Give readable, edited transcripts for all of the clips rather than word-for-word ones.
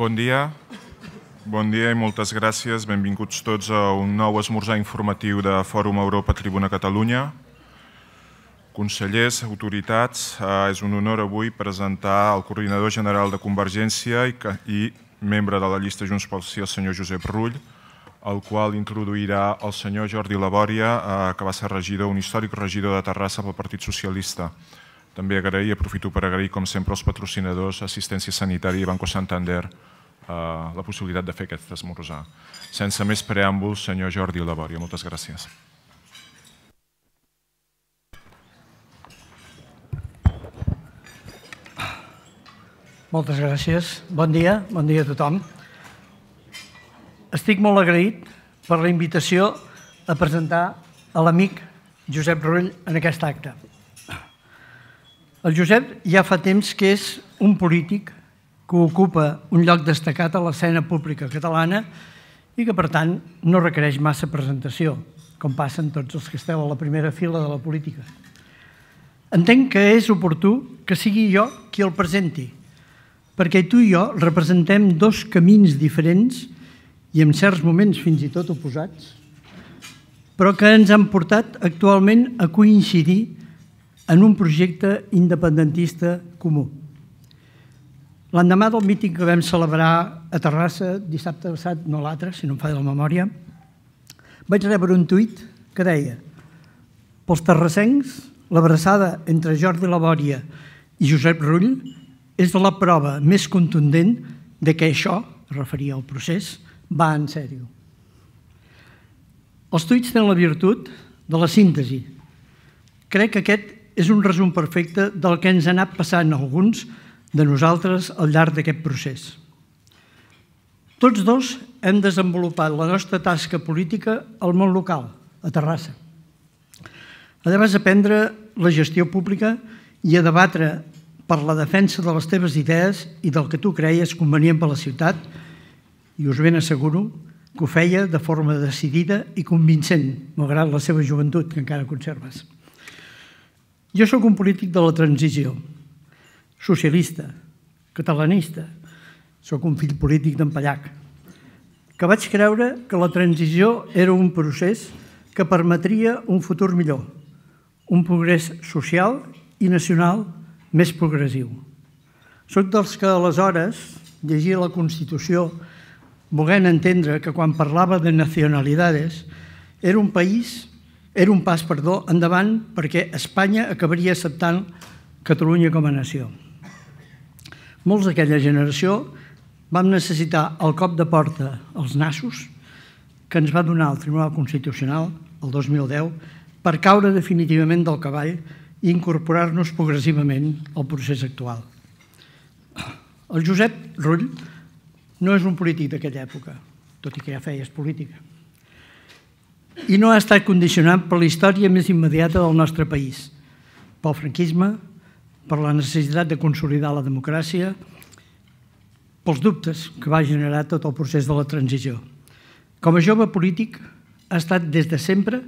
Bon dia i moltes gràcies. Benvinguts tots a un nou esmorzar informatiu de Fòrum Europa Tribuna Catalunya. Consellers, autoritats, és un honor avui presentar el coordinador general de Convergència i membre de la llista Junts pel Sí, el senyor Josep Rull, el qual introduirà el senyor Jordi Labòria, que va ser regidor, un històric regidor de Terrassa pel Partit Socialista. També aprofito per agrair, com sempre, als patrocinadors Assistència Sanitària i Banco Santander la possibilitat de fer aquest esmorzar. Sense més preàmbuls, senyor Jordi Labòria, moltes gràcies. Moltes gràcies. Bon dia a tothom. Estic molt agraït per la invitació a presentar a l'amic Josep Rull en aquest acte. El Josep ja fa temps que és un polític que ocupa un lloc destacat a l'escena pública catalana i que, per tant, no requereix massa presentació, com passen tots els que esteu a la primera fila de la política. Entenc que és oportú que sigui jo qui el presenti, perquè tu i jo representem dos camins diferents i en certs moments fins i tot oposats, però que ens han portat actualment a coincidir en un projecte independentista comú. L'endemà del míting que vam celebrar a Terrassa, dissabte passat, no l'altre, si no em falla la memòria, vaig rebre un tuit que deia: pels terrassencs, l'abraçada entre Jordi Labòria i Josep Rull és la prova més contundent de que això, es referia al procés, va en sèrio. Els tuits tenen la virtut de la síntesi. Crec que aquest és un resum perfecte del que ens ha anat passant a alguns de nosaltres al llarg d'aquest procés. Tots dos hem desenvolupat la nostra tasca política al món local, a Terrassa. Allà vas aprendre la gestió pública i a debatre per la defensa de les teves idees i del que tu creies convenient per a la ciutat, i us ben asseguro que ho feia de forma decidida i convincent, malgrat la seva joventut, que encara conserves. Jo sóc un polític de la transició, socialista, catalanista, sóc un fill polític d'en Pallac, que vaig creure que la transició era un procés que permetria un futur millor, un progrés social i nacional més progressiu. Soc dels que aleshores llegia la Constitució volent entendre que quan parlava de nacionalidades era un pas endavant perquè Espanya acabaria acceptant Catalunya com a nació. Molts d'aquella generació vam necessitar el cop de porta als nassos que ens va donar el Tribunal Constitucional el 2010 per caure definitivament del cavall i incorporar-nos progressivament al procés actual. El Josep Rull no és un polític d'aquella època, tot i que ja feies política, i no ha estat condicionat per la història més immediata del nostre país, pel franquisme, per la necessitat de consolidar la democràcia, pels dubtes que va generar tot el procés de la transició. Com a jove polític ha estat des de sempre,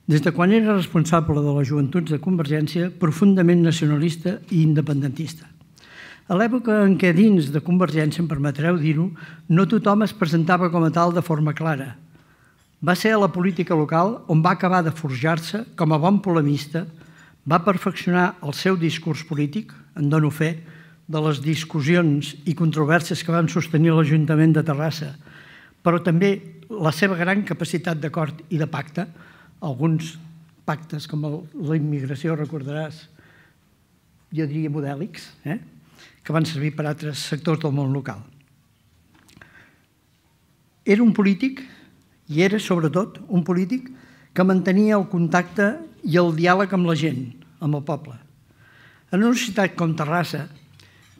des de quan era responsable de les joventuts de Convergència, profundament nacionalista i independentista. A l'època en què dins de Convergència, em permetreu dir-ho, no tothom es presentava com a tal de forma clara. Va ser a la política local on va acabar de forjar-se com a bon polemista, va perfeccionar el seu discurs polític, en dono fe, de les discussions i controvèrsies que van sostenir l'Ajuntament de Terrassa, però també la seva gran capacitat d'acord i de pacte, alguns pactes com la immigració, recordaràs, jo diria modèlics, que van servir per a altres sectors del món local. Era un polític, i era sobretot un polític, que mantenia el contacte i el diàleg amb la gent, amb el poble. En una ciutat com Terrassa,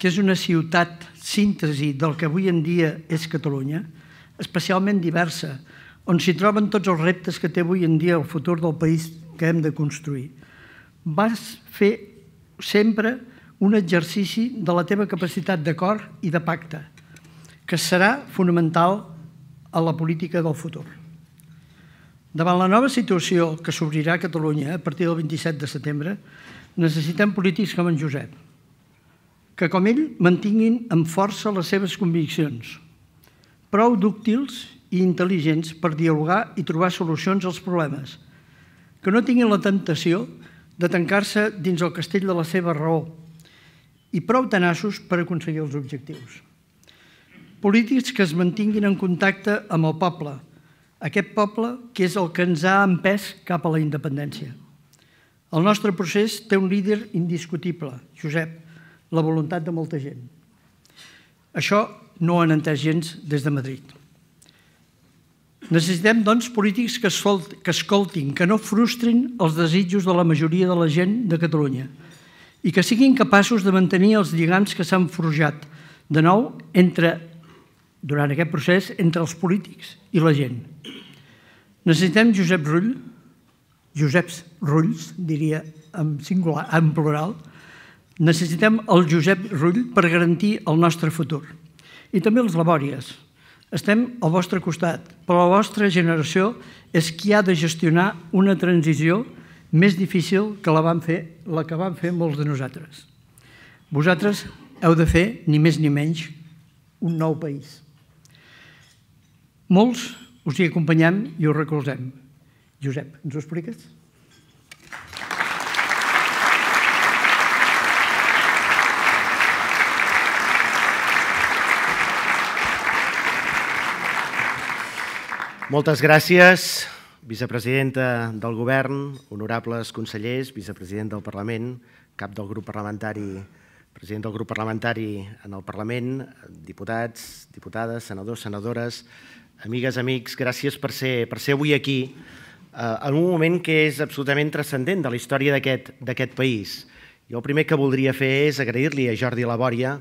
que és una ciutat síntesi del que avui en dia és Catalunya, especialment diversa, on s'hi troben tots els reptes que té avui en dia el futur del país que hem de construir, vas fer sempre un exercici de la teva capacitat d'acord i de pacte, que serà fonamental a la política del futur. Davant la nova situació que s'obrirà a Catalunya a partir del 27 de setembre, necessitem polítics com en Josep, que, com ell, mantinguin amb força les seves conviccions, prou dúctils i intel·ligents per dialogar i trobar solucions als problemes, que no tinguin la temptació de tancar-se dins el castell de la seva raó i prou tenaços per aconseguir els objectius. Polítics que es mantinguin en contacte amb el poble, aquest poble que és el que ens ha empès cap a la independència. El nostre procés té un líder indiscutible, Josep, la voluntat de molta gent. Això no ho han entès gens des de Madrid. Necessitem, doncs, polítics que escoltin, que no frustrin els desitjos de la majoria de la gent de Catalunya i que siguin capaços de mantenir els lligams que s'han forjat de nou durant aquest procés entre els polítics i la gent. Necessitem Joseps Rulls, diria en singular, en plural. Necessitem el Josep Rull per garantir el nostre futur. I també els labòries. Estem al vostre costat, però la vostra generació és qui ha de gestionar una transició més difícil que la que van fer molts de nosaltres. Vosaltres heu de fer, ni més ni menys, un nou país. Molts us hi acompanyem i us recolzem. Josep, ens ho expliques? Moltes gràcies, vicepresidenta del Govern, honorables consellers, vicepresident del Parlament, cap del grup parlamentari, president del grup parlamentari en el Parlament, diputats, diputades, senadors, senadores, amigues, amics, gràcies per ser avui aquí en un moment que és absolutament transcendent de la història d'aquest país. Jo el primer que voldria fer és agrair-li a Jordi Labòria.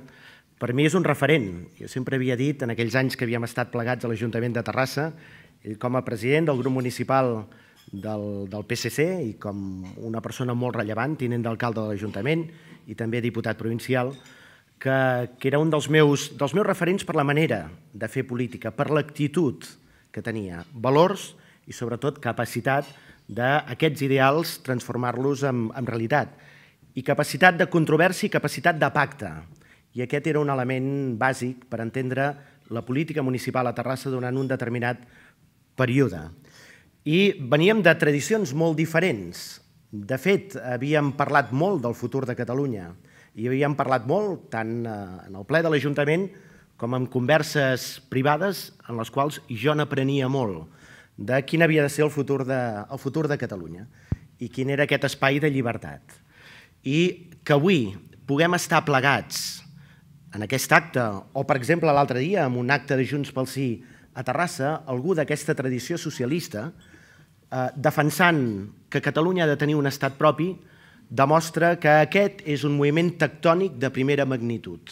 Per mi és un referent. Jo sempre havia dit, en aquells anys que havíem estat plegats a l'Ajuntament de Terrassa, ell com a president del grup municipal del PSC i com una persona molt rellevant, tinent d'alcalde de l'Ajuntament i també diputat provincial, que era un dels meus referents per la manera de fer política, per l'actitud que tenia, valors i sobretot capacitat d'aquests ideals transformar-los en realitat i capacitat de controvèrsia i capacitat de pacte. I aquest era un element bàsic per entendre la política municipal a Terrassa durant un determinat període. I veníem de tradicions molt diferents. De fet, havíem parlat molt del futur de Catalunya i havíem parlat molt tant en el ple de l'Ajuntament com en converses privades en les quals jo n'aprenia molt de quin havia de ser el futur de Catalunya i quin era aquest espai de llibertat. I que avui puguem estar plegats en aquest acte, o per exemple l'altre dia en un acte de Junts pel Sí a Terrassa, algú d'aquesta tradició socialista, defensant que Catalunya ha de tenir un estat propi, demostra que aquest és un moviment tectònic de primera magnitud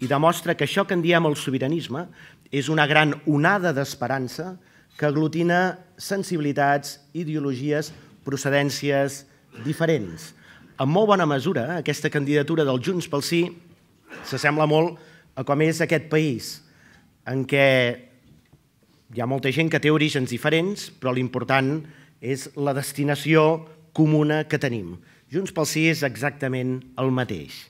i demostra que això que en diem el sobiranisme és una gran onada d'esperança que aglutina sensibilitats, ideologies, procedències diferents. En molt bona mesura, aquesta candidatura del Junts pel Sí s'assembla molt a com és aquest país, en què hi ha molta gent que té orígens diferents, però l'important és la destinació comuna que tenim. Junts pel Sí és exactament el mateix.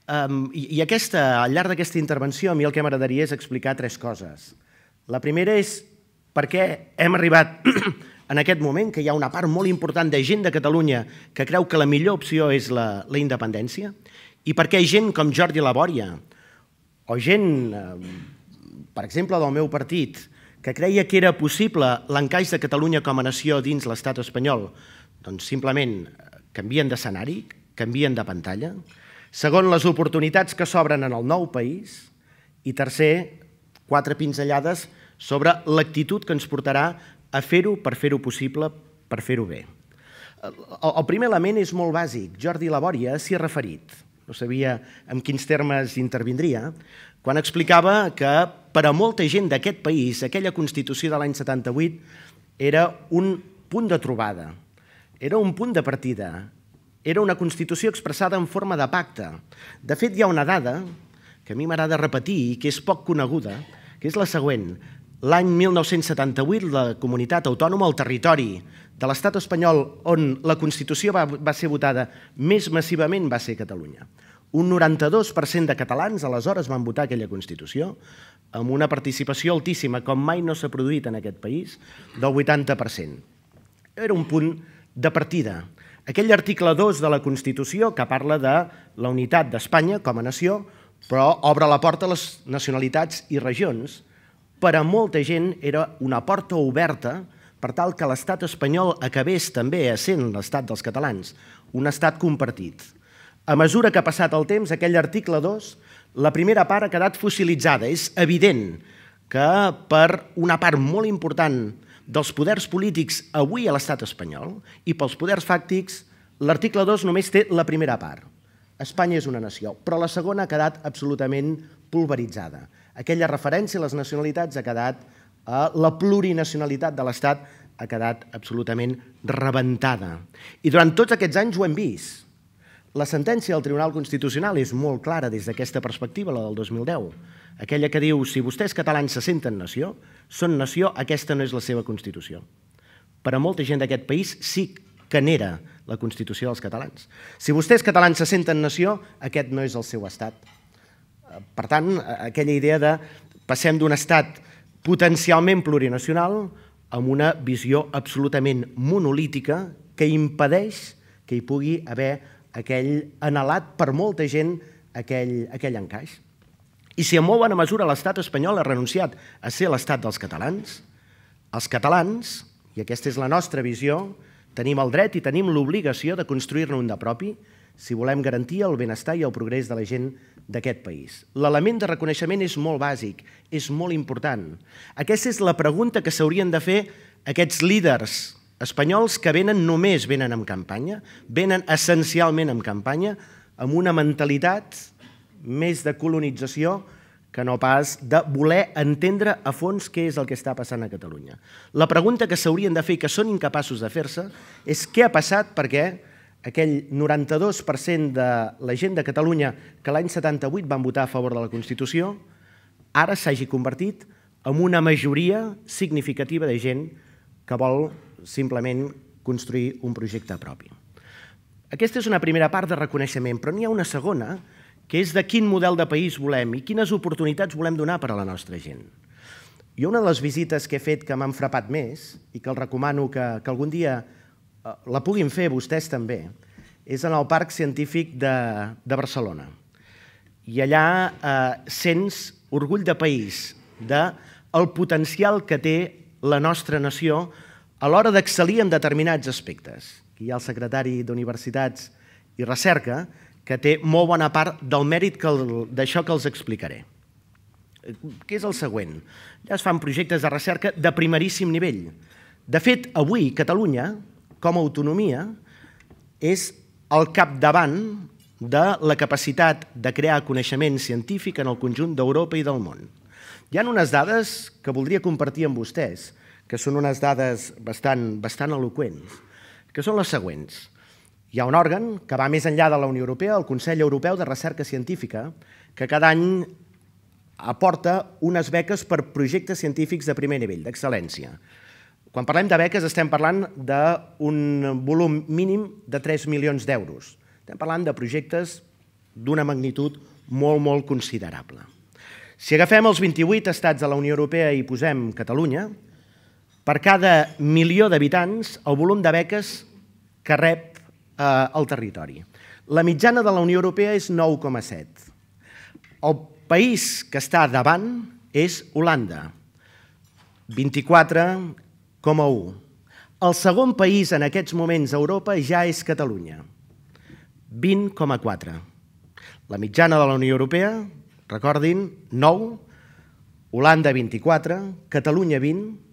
I al llarg d'aquesta intervenció a mi el que m'agradaria és explicar tres coses. La primera és per què hem arribat en aquest moment, que hi ha una part molt important de gent de Catalunya que creu que la millor opció és la independència, i per què gent com Jordi Labòria o gent, per exemple, del meu partit, que creia que era possible l'encaix de Catalunya com a nació dins l'estat espanyol, doncs simplement canvien d'escenari, canvien de pantalla. Segon, les oportunitats que s'obren en el nou país. I tercer, 4 pinzellades sobre l'actitud que ens portarà a fer-ho per fer-ho possible, per fer-ho bé. El primer element és molt bàsic. Jordi Labòria s'hi ha referit. No sabia en quins termes intervindria, quan explicava que per a molta gent d'aquest país aquella Constitució de l'any 78 era un punt de trobada, era un punt de partida, era una Constitució expressada en forma de pacte. De fet, hi ha una dada que a mi m'agrada repetir i que és poc coneguda, que és la següent. L'any 1978, la comunitat autònoma, el territori de l'estat espanyol on la Constitució va ser votada més massivament va ser Catalunya. Un 92% de catalans aleshores van votar aquella Constitució, amb una participació altíssima, com mai no s'ha produït en aquest país, del 80%. Era un punt de partida. Aquell article 2 de la Constitució que parla de la unitat d'Espanya com a nació, però obre la porta a les nacionalitats i regions. Per a molta gent era una porta oberta per tal que l'estat espanyol acabés també essent l'estat dels catalans, un estat compartit. A mesura que ha passat el temps, aquell article 2, la primera part ha quedat fossilitzada. És evident que per una part molt important dels poders polítics avui a l'estat espanyol i pels poders fàctics, l'article 2 només té la primera part. Espanya és una nació, però la segona ha quedat absolutament pulveritzada. Aquella referència a les nacionalitats ha quedat, la plurinacionalitat de l'Estat ha quedat absolutament rebentada. I durant tots aquests anys ho hem vist. La sentència del Tribunal Constitucional és molt clara des d'aquesta perspectiva, la del 2010. Aquella que diu, si vostès catalans se senten nació, són nació, aquesta no és la seva Constitució. Per a molta gent d'aquest país sí que n'era la Constitució dels catalans. Si vostès catalans se senten nació, aquest no és el seu estat. Per tant, aquella idea de passem d'un estat potencialment plurinacional amb una visió absolutament monolítica que impedeix que hi pugui haver aquell anhelat per molta gent aquell encaix. I si en molt bona mesura l'estat espanyol ha renunciat a ser l'estat dels catalans, els catalans, i aquesta és la nostra visió, tenim el dret i tenim l'obligació de construir-ne un de propi si volem garantir el benestar i el progrés de la gent d'aquest país. L'element de reconeixement és molt bàsic, és molt important. Aquesta és la pregunta que s'haurien de fer aquests líders espanyols que només venen en campanya, venen essencialment en campanya, amb una mentalitat més de colonització que no pas de voler entendre a fons què és el que està passant a Catalunya. La pregunta que s'haurien de fer i que són incapaços de fer-se és què ha passat perquè aquell 92% de la gent de Catalunya que l'any 78 van votar a favor de la Constitució ara s'hagi convertit en una majoria significativa de gent que vol simplement construir un projecte propi. Aquesta és una primera part de reconeixement, però n'hi ha una segona, que és de quin model de país volem i quines oportunitats volem donar per a la nostra gent. Jo una de les visites que he fet que m'han frapat més i que els recomano que algun dia la puguin fer vostès també, és en el Parc Científic de Barcelona. I allà sents orgull de país, del potencial que té la nostra nació a l'hora d'excel·lir en determinats aspectes. Aquí hi ha el secretari d'Universitats i Recerca, que té molt bona part del mèrit d'això que els explicaré. Què és el següent? Ja es fan projectes de recerca de primeríssim nivell. De fet, avui Catalunya, com a autonomia, és al capdavant de la capacitat de crear coneixement científic en el conjunt d'Europa i del món. Hi ha unes dades que voldria compartir amb vostès, que són unes dades bastant eloqüents, que són les següents. Hi ha un òrgan que va més enllà de la Unió Europea, el Consell Europeu de Recerca Científica, que cada any aporta unes beques per projectes científics de primer nivell, d'excel·lència. Quan parlem de beques estem parlant d'un volum mínim de 3 milions d'euros. Estem parlant de projectes d'una magnitud molt considerable. Si agafem els 28 estats de la Unió Europea i posem Catalunya, per cada milió d'habitants, el volum de beques que rep el territori. La mitjana de la Unió Europea és 9,7. El país que està davant és Holanda, 24,1. El segon país en aquests moments a Europa ja és Catalunya, 20,4. La mitjana de la Unió Europea, recordin, 9, Holanda 24, Catalunya 20,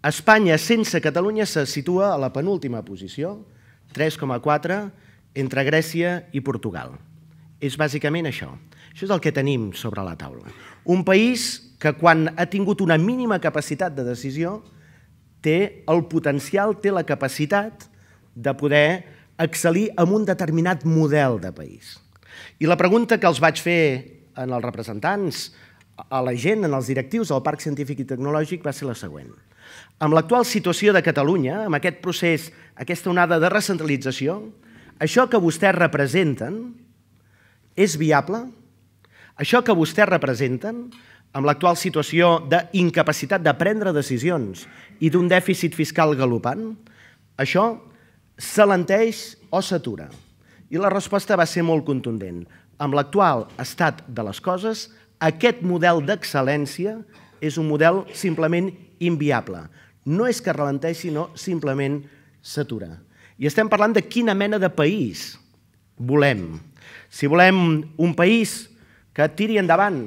Espanya sense Catalunya se situa a la penúltima posició, 3,4, entre Grècia i Portugal. És bàsicament això. Això és el que tenim sobre la taula. Un país que quan ha tingut una mínima capacitat de decisió té el potencial, té la capacitat de poder excel·lir en un determinat model de país. I la pregunta que els vaig fer als representants, a la gent, als directius del Parc Científic i Tecnològic va ser la següent. Amb l'actual situació de Catalunya, amb aquest procés, aquesta onada de recentralització, això que vostès representen És viable? Això que vostès representen, amb l'actual situació d'incapacitat de prendre decisions i d'un dèficit fiscal galopant, això s'alenteix o s'atura? I la resposta va ser molt contundent. Amb l'actual estat de les coses, aquest model d'excel·lència és un model simplement inviable. No és que ralenteixi, sinó simplement s'atura. I estem parlant de quina mena de país volem. Si volem un país que tiri endavant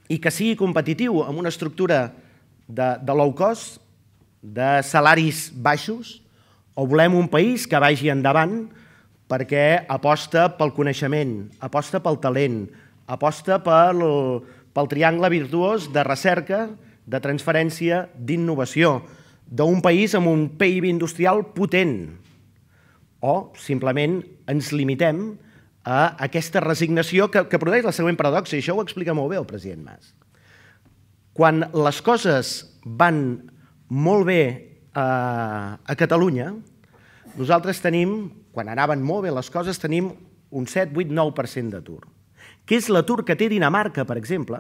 i que sigui competitiu amb una estructura de low cost, de salaris baixos, o volem un país que vagi endavant perquè aposta pel coneixement, aposta pel talent, aposta pel triangle virtuós de recerca, de transferència, d'innovació, d'un país amb un PIB industrial potent, o simplement ens limitem a aquesta resignació que produeix la següent paradoxa, i això ho explica molt bé el president Mas. Quan les coses van molt bé a Catalunya, nosaltres tenim, quan anaven molt bé les coses, tenim un 7, 8, 9% d'atur, que és l'atur que té Dinamarca, per exemple,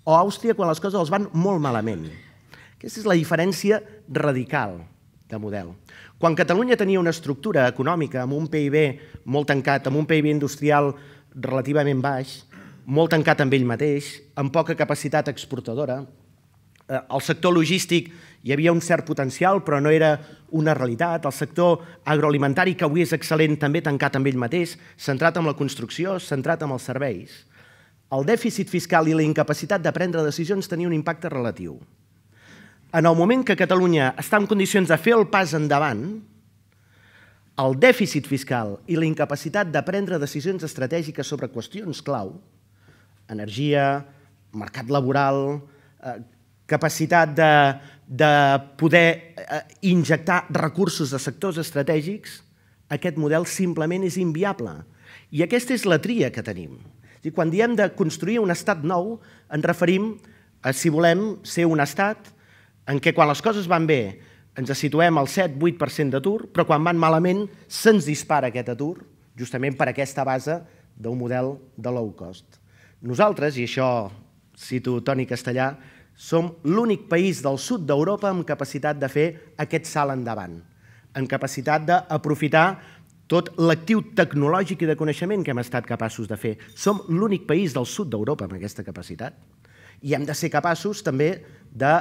o Àustria quan les coses els van molt malament. Aquesta és la diferència radical de model. Quan Catalunya tenia una estructura econòmica amb un PIB molt tancat, amb un PIB industrial relativament baix, molt tancat amb ell mateix, amb poca capacitat exportadora, al sector logístic hi havia un cert potencial, però no era una realitat. El sector agroalimentari, que avui és excel·lent, també tancat amb ell mateix, centrat en la construcció, centrat en els serveis. El dèficit fiscal i la incapacitat de prendre decisions tenia un impacte relatiu. En el moment que Catalunya està en condicions de fer el pas endavant, el dèficit fiscal i la incapacitat de prendre decisions estratègiques sobre qüestions clau, energia, mercat laboral, capacitat de poder injectar recursos a sectors estratègics, aquest model simplement és inviable. I aquesta és la tria que tenim. Quan diem de construir un estat nou, ens referim a si volem ser un estat en què quan les coses van bé ens situem al 7-8% d'atur, però quan van malament se'ns dispara aquest atur, justament per aquesta base d'un model de low cost. Nosaltres, i això cito Toni Castellà, som l'únic país del sud d'Europa amb capacitat de fer aquest salt endavant, amb capacitat d'aprofitar tot l'actiu tecnològic i de coneixement que hem estat capaços de fer. Som l'únic país del sud d'Europa amb aquesta capacitat. I hem de ser capaços també de,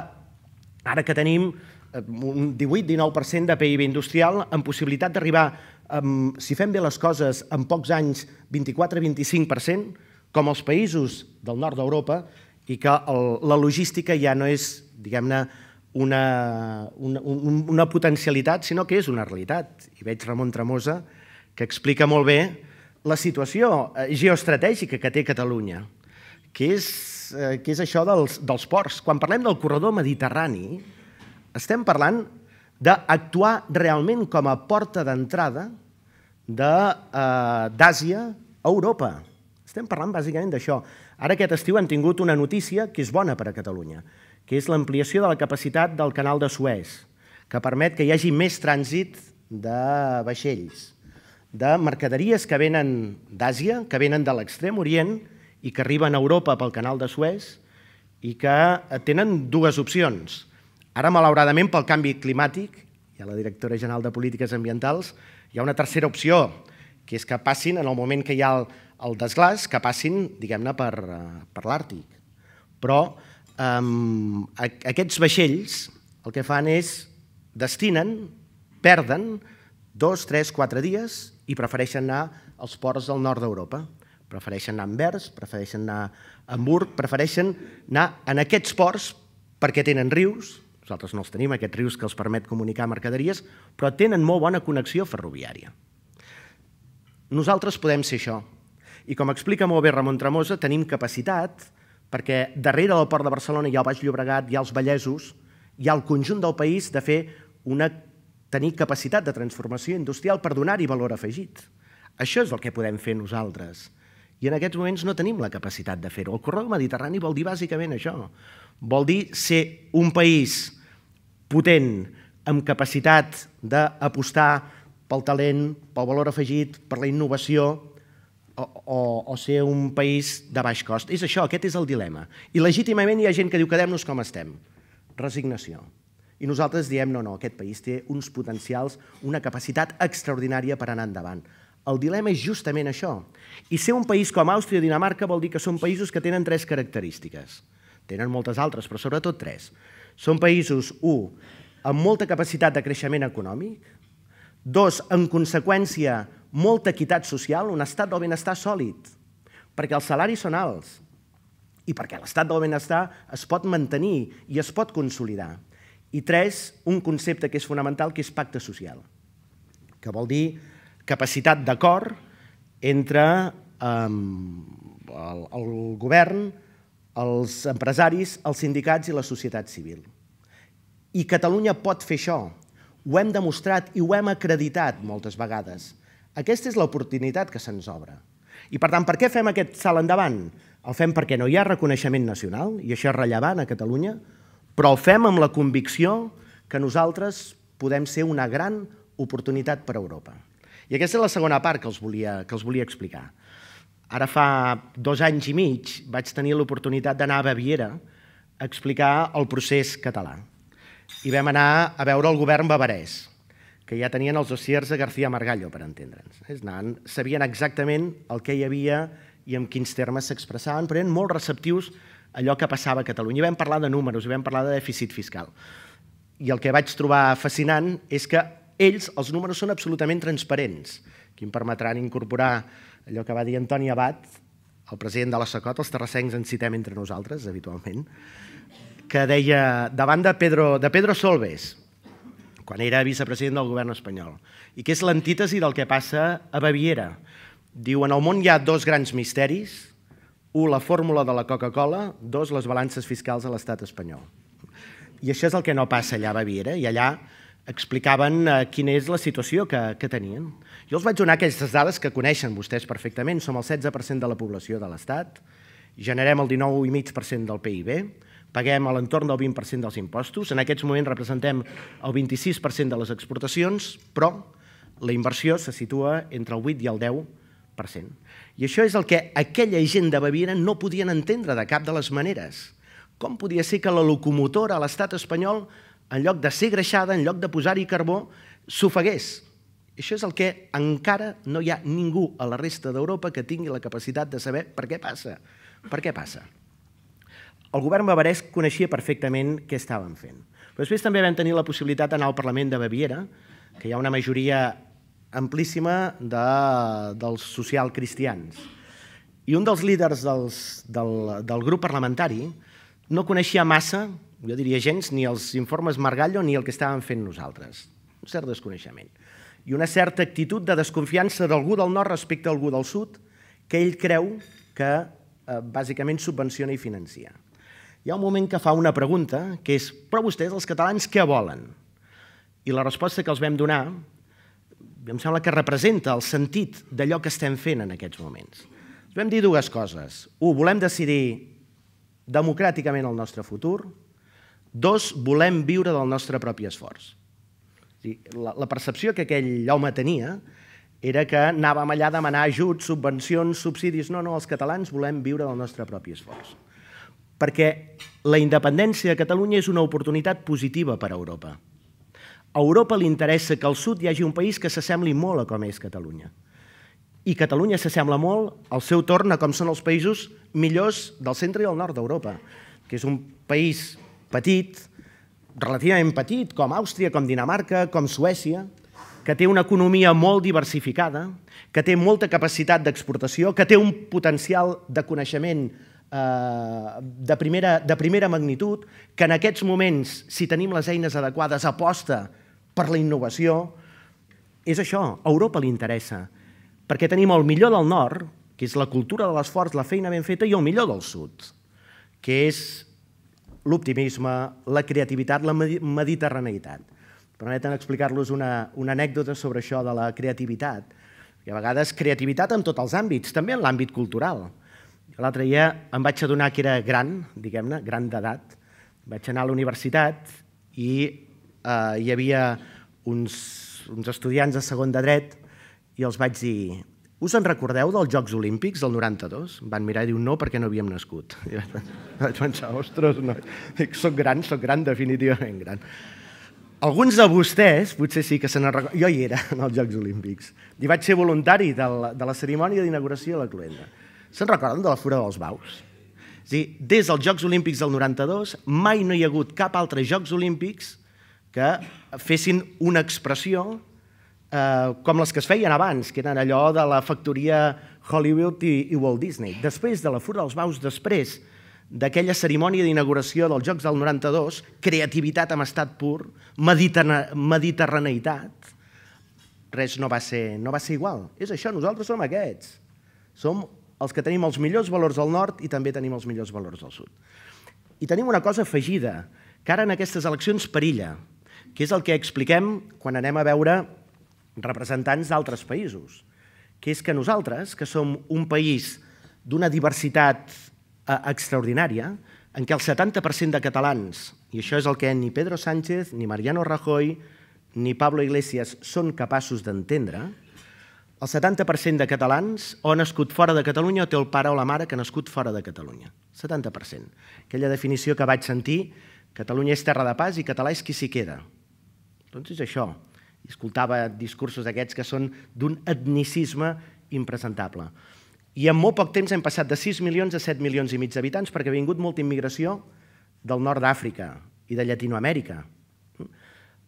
ara que tenim un 18-19% de PIB industrial, amb possibilitat d'arribar, si fem bé les coses, en pocs anys, 24-25%, com els països del nord d'Europa, i que la logística ja no és, diguem-ne, una potencialitat, sinó que és una realitat. I veig Ramon Tremosa, que explica molt bé la situació geoestratègica que té Catalunya, que és això dels ports. Quan parlem del corredor mediterrani, estem parlant d'actuar realment com a porta d'entrada d'Àsia a Europa. Estem parlant bàsicament d'això. Ara aquest estiu hem tingut una notícia que és bona per a Catalunya, que és l'ampliació de la capacitat del canal de Suez, que permet que hi hagi més trànsit de vaixells, de mercaderies que venen d'Àsia, que venen de l'Extrem Orient i que arriben a Europa pel canal de Suez i que tenen dues opcions. Ara, malauradament, pel canvi climàtic, i a la directora general de Polítiques Ambientals, hi ha una tercera opció, que és que passin, en el moment que hi ha el desglàs, que passin, diguem-ne, per l'Àrtic. Però aquests vaixells el que fan és destinen, perden 2, 3, 4 dies i prefereixen anar als ports del nord d'Europa. Prefereixen anar a Anvers, prefereixen anar a Hamburg, prefereixen anar en aquests ports perquè tenen rius, nosaltres no els tenim, aquests rius que els permet comunicar mercaderies, però tenen molt bona connexió ferroviària. Nosaltres podem ser això. I com explica molt bé Ramon Tremosa, tenim capacitat perquè darrere del Port de Barcelona hi ha el Baix Llobregat, hi ha els Vallesos, hi ha el conjunt del país de tenir capacitat de transformació industrial per donar-hi valor afegit. Això és el que podem fer nosaltres. I en aquests moments no tenim la capacitat de fer-ho. El corredor mediterrani vol dir bàsicament això. Vol dir ser un país potent, amb capacitat d'apostar pel talent, pel valor afegit, per la innovació, o ser un país de baix cost. És això, aquest és el dilema. I legítimament hi ha gent que diu quedem-nos com estem. Resignació. I nosaltres diem no, aquest país té uns potencials, una capacitat extraordinària per anar endavant. El dilema és justament això. I ser un país com Àustria o Dinamarca vol dir que són països que tenen 3 característiques. Tenen moltes altres, però sobretot 3. Són països, 1, amb molta capacitat de creixement econòmic, 2, en conseqüència, molta equitat social, un estat del benestar sòlid, perquè els salaris són alts i perquè l'estat del benestar es pot mantenir i es pot consolidar. I 3, un concepte que és fonamental, que és pacte social, que vol dir capacitat d'acord entre el govern, els empresaris, els sindicats i la societat civil. I Catalunya pot fer això. Ho hem demostrat i ho hem acreditat moltes vegades. Aquesta és l'oportunitat que se'ns obre. I per tant, per què fem aquest salt endavant? El fem perquè no hi ha reconeixement nacional, i això és rellevant a Catalunya, però el fem amb la convicció que nosaltres podem ser una gran oportunitat per a Europa. I aquesta és la segona part que els volia explicar. Ara fa 2 anys i mig vaig tenir l'oportunitat d'anar a Baviera a explicar el procés català. I vam anar a veure el govern bavarès, que ja tenien els dossiers de García Margallo, per entendre'ns. Sabien exactament el que hi havia i en quins termes s'expressaven, però eren molt receptius a allò que passava a Catalunya. I vam parlar de números, i vam parlar de dèficit fiscal. I el que vaig trobar fascinant és que ells, els números són absolutament transparents, que em permetran incorporar allò que va dir Antoni Abad, el president de la SACOT, els terrassencs ens citem entre nosaltres, habitualment, que deia, davant de Pedro Solbes, quan era vicepresident del govern espanyol, i que és l'antítesi del que passa a Baviera. Diu, en el món hi ha 2 grans misteris, 1, la fórmula de la Coca-Cola, 2, les balances fiscals a l'estat espanyol. I això és el que no passa allà a Baviera, i allà explicaven quina és la situació que tenien. Jo els vaig donar aquestes dades que coneixen vostès perfectament. Som el 16% de la població de l'Estat, generem el 19,5% del PIB, paguem a l'entorn del 20% dels impostos, en aquests moments representem el 26% de les exportacions, però la inversió se situa entre el 8 i el 10%. I això és el que aquella gent de Baviera no podien entendre de cap de les maneres. Com podia ser que la locomotora a l'estat espanyol, en lloc de ser greixada, en lloc de posar-hi carbó, s'ofegués? Això és el que encara no hi ha ningú a la resta d'Europa que tingui la capacitat de saber per què passa. Per què passa? El govern bavarès coneixia perfectament què estaven fent. Però després també vam tenir la possibilitat d'anar al Parlament de Baviera, que hi ha una majoria amplíssima dels socialcristians. I un dels líders del grup parlamentari no coneixia massa, jo diria gens, ni els informes Margallo ni el que estàvem fent nosaltres. Un cert desconeixement. I una certa actitud de desconfiança d'algú del nord respecte a algú del sud, que ell creu que bàsicament subvenciona i financia. Hi ha un moment que fa una pregunta, que és, però vostès, els catalans, què volen? I la resposta que els vam donar, em sembla que representa el sentit d'allò que estem fent en aquests moments. Els vam dir 2 coses. 1, volem decidir democràticament el nostre futur. 2, volem viure del nostre propi esforç. La percepció que aquell home tenia era que anàvem allà a demanar ajuts, subvencions, subsidis. No, els catalans volem viure del nostre propi esforç. Perquè la independència de Catalunya és una oportunitat positiva per a Europa. A Europa li interessa que al sud hi hagi un país que s'assembli molt a com és Catalunya. I Catalunya s'assembla molt, al seu torn, a com són els països millors del centre i del nord d'Europa, que és un país petit, relativament petit, com Àustria, com Dinamarca, com Suècia, que té una economia molt diversificada, que té molta capacitat d'exportació, que té un potencial de coneixement de primera magnitud, que en aquests moments, si tenim les eines adequades, aposta per la innovació. És això, a Europa li interessa, perquè tenim el millor del nord, que és la cultura de l'esforç, la feina ben feta, i el millor del sud, que és l'optimisme, la creativitat, la mediterraneïtat. Permeten explicar-los una anècdota sobre això de la creativitat. I a vegades creativitat en tots els àmbits, també en l'àmbit cultural. L'altre dia em vaig adonar que era gran, diguem-ne, gran d'edat. Vaig anar a la universitat i hi havia uns estudiants de segon de dret i els vaig dir, Us en recordeu dels Jocs Olímpics del 92? Van mirar i diuen no perquè no havíem nascut. I vaig pensar, ostres, no. Soc gran, definitivament gran. Alguns de vostès, potser sí que se n'en recorden, jo hi era en els Jocs Olímpics, i vaig ser voluntari de la cerimònia d'inauguració de la cloenda. Se'n recorden de la Fura dels Baus? És a dir, des dels Jocs Olímpics del 92 mai no hi ha hagut cap altre Jocs Olímpics que fessin una expressió com les que es feien abans, que eren allò de la factoria Hollywood i Walt Disney. Després de la Fura dels Baus, després d'aquella cerimònia d'inauguració dels Jocs del 92, creativitat en estat pur, mediterraneïtat, res no va ser igual. És això, nosaltres som aquests. Som els que tenim els millors valors del nord i també tenim els millors valors del sud. I tenim una cosa afegida, que ara en aquestes eleccions perilla, que és el que expliquem quan anem a veure representants d'altres països, que és que nosaltres, que som un país d'una diversitat extraordinària, en què el 70% de catalans, i això és el que ni Pedro Sánchez, ni Mariano Rajoy, ni Pablo Iglesias són capaços d'entendre, el 70% de catalans o ha nascut fora de Catalunya o té el pare o la mare que ha nascut fora de Catalunya. 70%. Aquella definició que vaig sentir, Catalunya és terra de pas i català és qui s'hi queda. Doncs és això. I escoltava discursos d'aquests que són d'un etnicisme impresentable. I en molt poc temps hem passat de 6 milions a 7 milions i mig d'habitants perquè ha vingut molta immigració del nord d'Àfrica i de Llatinoamèrica.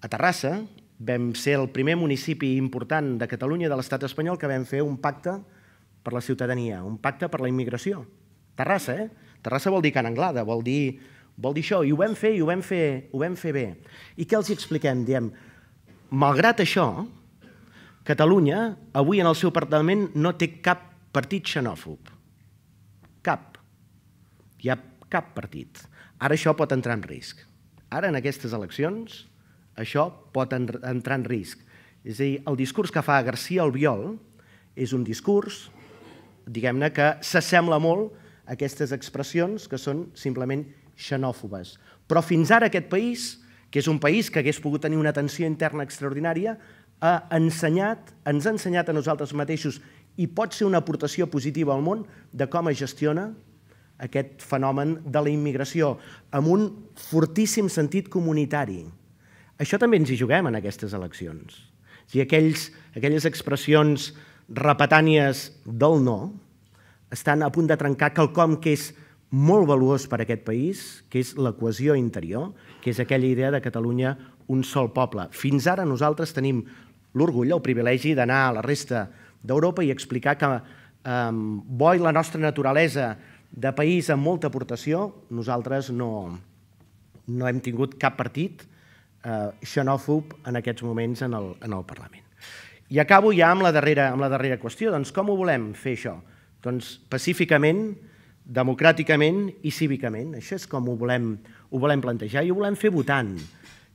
A Terrassa vam ser el primer municipi important de Catalunya i de l'estat espanyol que vam fer un pacte per la ciutadania, un pacte per la immigració. Terrassa, Terrassa vol dir Can Anglada, vol dir això, i ho vam fer i ho vam fer bé. I què els expliquem? Diem, malgrat això, Catalunya avui en el seu Parlament no té cap partit xenòfob. Cap. Hi ha cap partit. Ara això pot entrar en risc. Ara, en aquestes eleccions, això pot entrar en risc. És a dir, el discurs que fa García Albiol és un discurs, diguem-ne, que s'assembla molt a aquestes expressions que són simplement xenòfobes. Però fins ara aquest país, que és un país que hagués pogut tenir una tensió interna extraordinària, ens ha ensenyat a nosaltres mateixos i pot ser una aportació positiva al món de com es gestiona aquest fenomen de la immigració amb un fortíssim sentit comunitari. Això també ens hi juguem en aquestes eleccions. I aquelles expressions repetànies del no estan a punt de trencar quelcom que és molt valuós per a aquest país, que és la cohesió interior, que és aquella idea de Catalunya un sol poble. Fins ara nosaltres tenim l'orgull, el privilegi d'anar a la resta d'Europa i explicar que bo i la nostra naturalesa de país amb molta aportació, nosaltres no hem tingut cap partit xenòfob en aquests moments en el Parlament. I acabo ja amb la darrera qüestió. Doncs com ho volem fer això? Doncs pacíficament, democràticament i cívicament. Això és com ho volem plantejar i ho volem fer votant.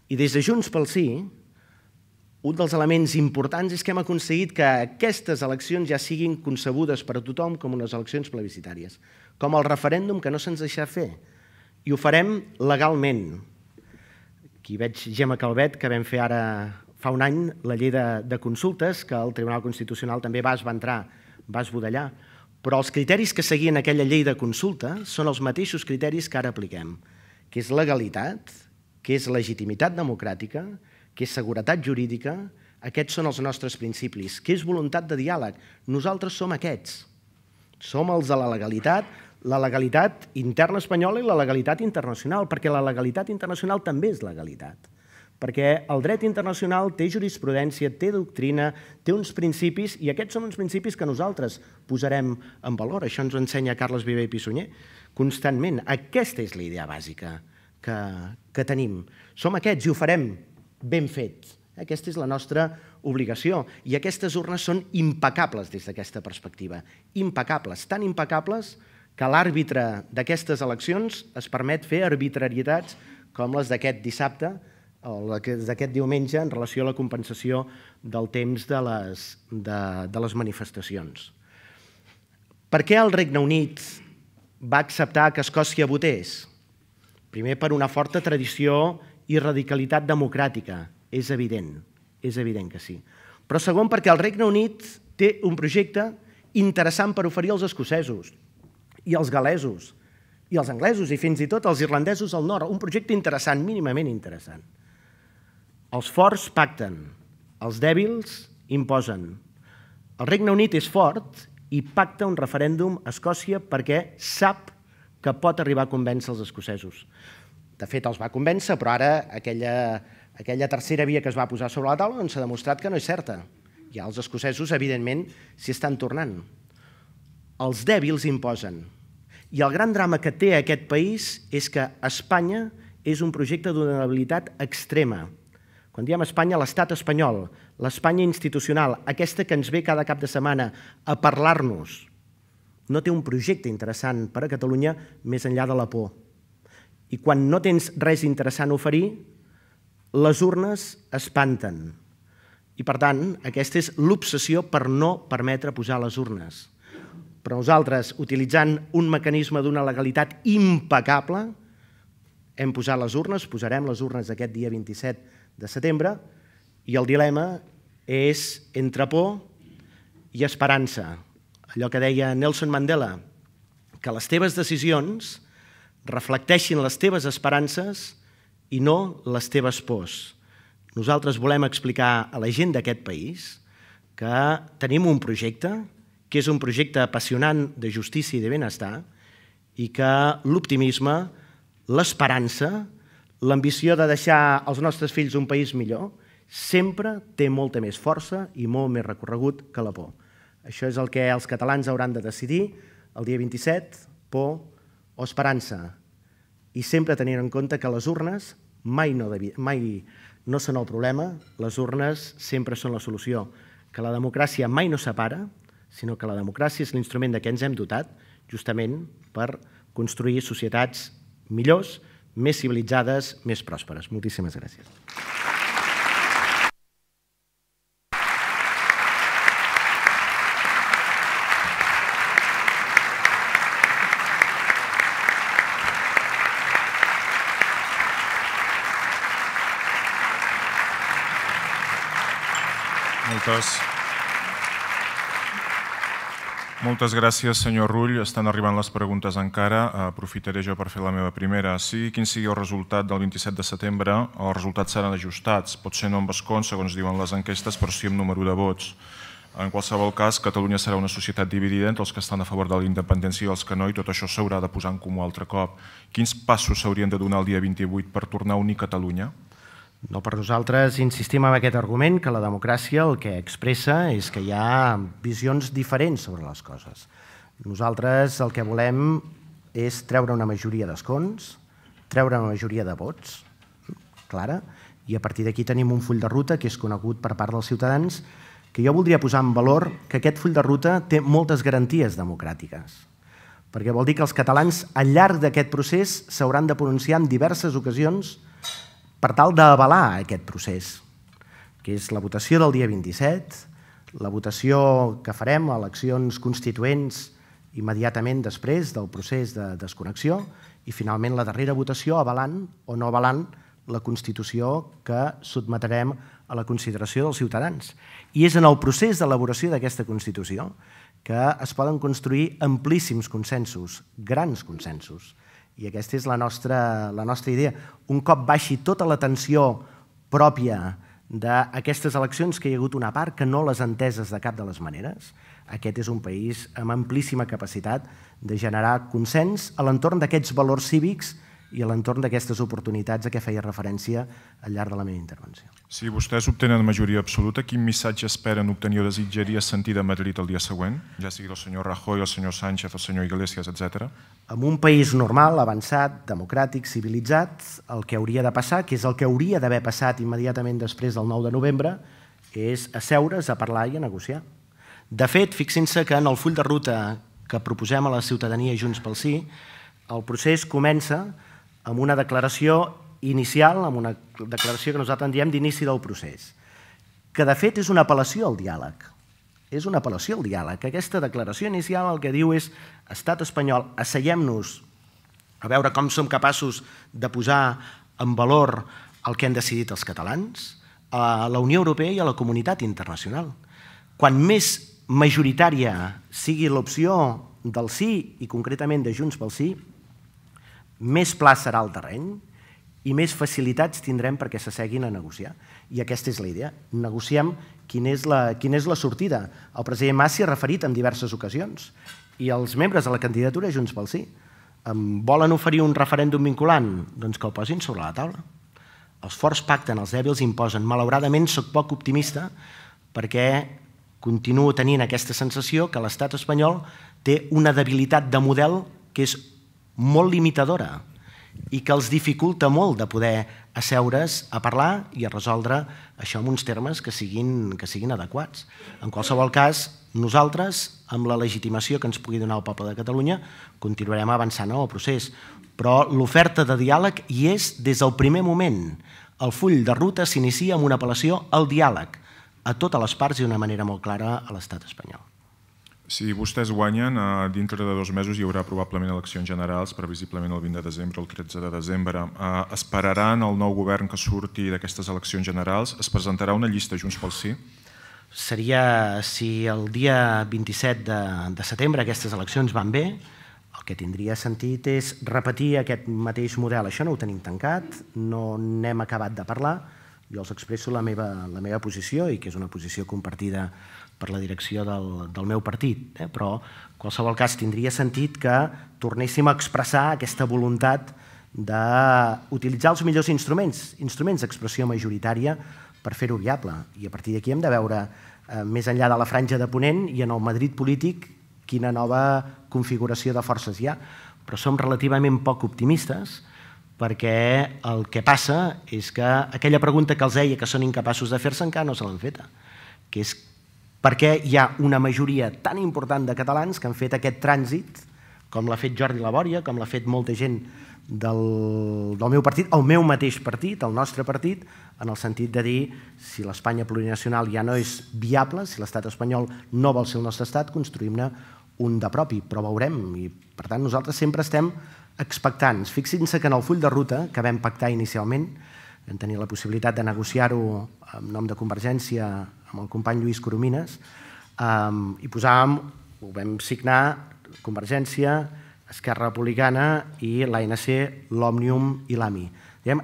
I des de Junts pel Sí, un dels elements importants és que hem aconseguit que aquestes eleccions ja siguin concebudes per a tothom com unes eleccions plebiscitàries, com el referèndum que no se'ns deixa fer. I ho farem legalment. Aquí veig Gemma Calvet, que vam fer ara fa un any la llei de consultes, que el Tribunal Constitucional també va esbudellar. Però els criteris que seguien aquella llei de consulta són els mateixos criteris que ara apliquem, que és legalitat, que és legitimitat democràtica, que és seguretat jurídica. Aquests són els nostres principis, que és voluntat de diàleg. Nosaltres som aquests. Som els de la legalitat interna espanyola i la legalitat internacional, perquè la legalitat internacional també és legalitat. Perquè el dret internacional té jurisprudència, té doctrina, té uns principis, i aquests són uns principis que nosaltres posarem en valor. Això ens ho ensenya Carles Viver i Pissunyer constantment. Aquesta és la idea bàsica que tenim. Som aquests i ho farem ben fet. Aquesta és la nostra obligació. I aquestes urnes són impecables des d'aquesta perspectiva. Impecables, tan impecables que l'àrbitre d'aquestes eleccions es permet fer arbitrarietats com les d'aquest dissabte o d'aquest diumenge en relació a la compensació del temps de les manifestacions. Per què el Regne Unit va acceptar que Escòcia votés? Primer, per una forta tradició i radicalitat democràtica. És evident que sí. Però segon, perquè el Regne Unit té un projecte interessant per oferir als escocesos i als galesos i als anglesos i fins i tot als irlandesos al nord. Un projecte interessant, mínimament interessant. Els forts pacten, els dèbils imposen. El Regne Unit és fort i pacta un referèndum a Escòcia perquè sap que pot arribar a convèncer els escocesos. De fet, els va convèncer, però ara aquella tercera via que es va posar sobre la taula s'ha demostrat que no és certa. Ja els escocesos, evidentment, s'hi estan tornant. Els dèbils imposen. I el gran drama que té aquest país és que Espanya és un projecte d'una debilitat extrema. Quan diem Espanya, l'estat espanyol, l'Espanya institucional, aquesta que ens ve cada cap de setmana a parlar-nos, no té un projecte interessant per a Catalunya més enllà de la por. I quan no tens res interessant a oferir, les urnes espanten. I, per tant, aquesta és l'obsessió per no permetre posar les urnes. Però nosaltres, utilitzant un mecanisme d'una legalitat impecable, hem posat les urnes, posarem les urnes aquest dia 27 de setembre, i el dilema és entre por i esperança. Allò que deia Nelson Mandela, que les teves decisions reflecteixin les teves esperances i no les teves pors. Nosaltres volem explicar a la gent d'aquest país que tenim un projecte, que és un projecte apassionant de justícia i de benestar, i que l'optimisme, l'esperança, l'ambició de deixar als nostres fills un país millor, sempre té molta més força i molt més recorregut que la por. Això és el que els catalans hauran de decidir el dia 27, por o esperança. I sempre tenint en compte que les urnes mai no són el problema, les urnes sempre són la solució. Que la democràcia mai no separa, sinó que la democràcia és l'instrument de què ens hem dotat justament per construir societats millors, més civilitzades, més pròsperes. Moltíssimes gràcies. Moltes gràcies, senyor Rull. Estan arribant les preguntes encara. Aprofitaré jo per fer la meva primera. Sigui quin sigui el resultat del 27 de setembre, els resultats seran ajustats. Pot ser no amb escons, segons diuen les enquestes, però sí amb número de vots. En qualsevol cas, Catalunya serà una societat dividida entre els que estan a favor de la independència i els que no, i tot això s'haurà de posar en comú altre cop. Quins passos s'haurien de donar el dia 28 per tornar a unir Catalunya? No, per nosaltres insistim en aquest argument que la democràcia el que expressa és que hi ha visions diferents sobre les coses. Nosaltres el que volem és treure una majoria d'escons, treure una majoria de vots, clara, i a partir d'aquí tenim un full de ruta que és conegut per part dels ciutadans, que jo voldria posar en valor que aquest full de ruta té moltes garanties democràtiques, perquè vol dir que els catalans al llarg d'aquest procés s'hauran de pronunciar en diverses ocasions per tal d'avalar aquest procés, que és la votació del dia 27, la votació que farem a eleccions constituents immediatament després del procés de desconnexió i finalment la darrera votació avalant o no avalant la Constitució que sotmetrem a la consideració dels ciutadans. I és en el procés d'elaboració d'aquesta Constitució que es poden construir amplíssims consensos, grans consensos. I aquesta és la nostra idea. Un cop baixi tota la tensió pròpia d'aquestes eleccions, que hi ha hagut una part que no les ha enteses de cap de les maneres, aquest és un país amb amplíssima capacitat de generar consens a l'entorn d'aquests valors cívics i a l'entorn d'aquestes oportunitats a què feia referència al llarg de la meva intervenció. Si vostès obtenen majoria absoluta, quin missatge esperen obtenir o desitjaria sentir de Madrid el dia següent, ja sigui el senyor Rajoy, el senyor Sánchez, el senyor Iglesias, etc.? En un país normal, avançat, democràtic, civilitzat, el que hauria de passar, que és el que hauria d'haver passat immediatament després del 9 de novembre, és asseure's a parlar i a negociar. De fet, fixin-se que en el full de ruta que proposem a la ciutadania Junts pel Sí, el procés comença amb una declaració inicial, amb una declaració que nosaltres en diem d'inici del procés, que de fet és una apel·lació al diàleg. És una apel·lació al diàleg. Aquesta declaració inicial el que diu és: Estat espanyol, asseiem-nos a veure com som capaços de posar en valor el que han decidit els catalans, a la Unió Europea i a la comunitat internacional. Quan més majoritària sigui l'opció del sí, i concretament de Junts pel Sí, més pla serà el terreny i més facilitats tindrem perquè s'asseguin a negociar. I aquesta és la idea. Negociem quina és la sortida. El president Mas s'hi ha referit en diverses ocasions i els membres de la candidatura Junts pel Sí volen oferir un referèndum vinculant? Doncs que el posin sobre la taula. Els forts pacten, els dèbils imposen. Malauradament, soc poc optimista perquè continuo tenint aquesta sensació que l'estat espanyol té una debilitat de model que és molt limitadora i que els dificulta molt de poder asseure's a parlar i a resoldre això en uns termes que siguin adequats. En qualsevol cas, nosaltres, amb la legitimació que ens pugui donar el poble de Catalunya, continuarem avançant en el procés. Però l'oferta de diàleg hi és des del primer moment. El full de ruta s'inicia amb una apel·lació al diàleg a totes les parts i d'una manera molt clara a l'estat espanyol. Si vostès guanyen, dintre de 2 mesos hi haurà probablement eleccions generals, previsiblement el 20 de desembre o el 13 de desembre. Esperaran el nou govern que surti d'aquestes eleccions generals? Es presentarà una llista Junts pel Sí? Seria, si el dia 27 de setembre aquestes eleccions van bé, el que tindria sentit és repetir aquest mateix model. Això no ho tenim tancat, no n'hem acabat de parlar. Jo els expresso la meva posició i que és una posició compartida per la direcció del meu partit, però en qualsevol cas tindria sentit que tornéssim a expressar aquesta voluntat d'utilitzar els millors instruments d'expressió majoritària per fer-ho viable. I a partir d'aquí hem de veure, més enllà de la franja de Ponent i en el Madrid polític, quina nova configuració de forces hi ha. Però som relativament poc optimistes perquè el que passa és que aquella pregunta que els deia que són incapaços de fer-se encara no se l'han feta, que és per què hi ha una majoria tan important de catalans que han fet aquest trànsit, com l'ha fet Jordi Labòria, com l'ha fet molta gent del meu partit, el meu mateix partit, el nostre partit, en el sentit de dir si l'Espanya plurinacional ja no és viable, si l'estat espanyol no vol ser el nostre estat, construïm-ne un de propi, però veurem. I, per tant, nosaltres sempre estem expectants. Fixin-se que en el full de ruta que vam pactar inicialment, vam tenir la possibilitat de negociar-ho en nom de Convergència amb el company Lluís Coromines, i posàvem, ho vam signar, Convergència, Esquerra Republicana i l'ANC, l'Òmnium i l'AMI.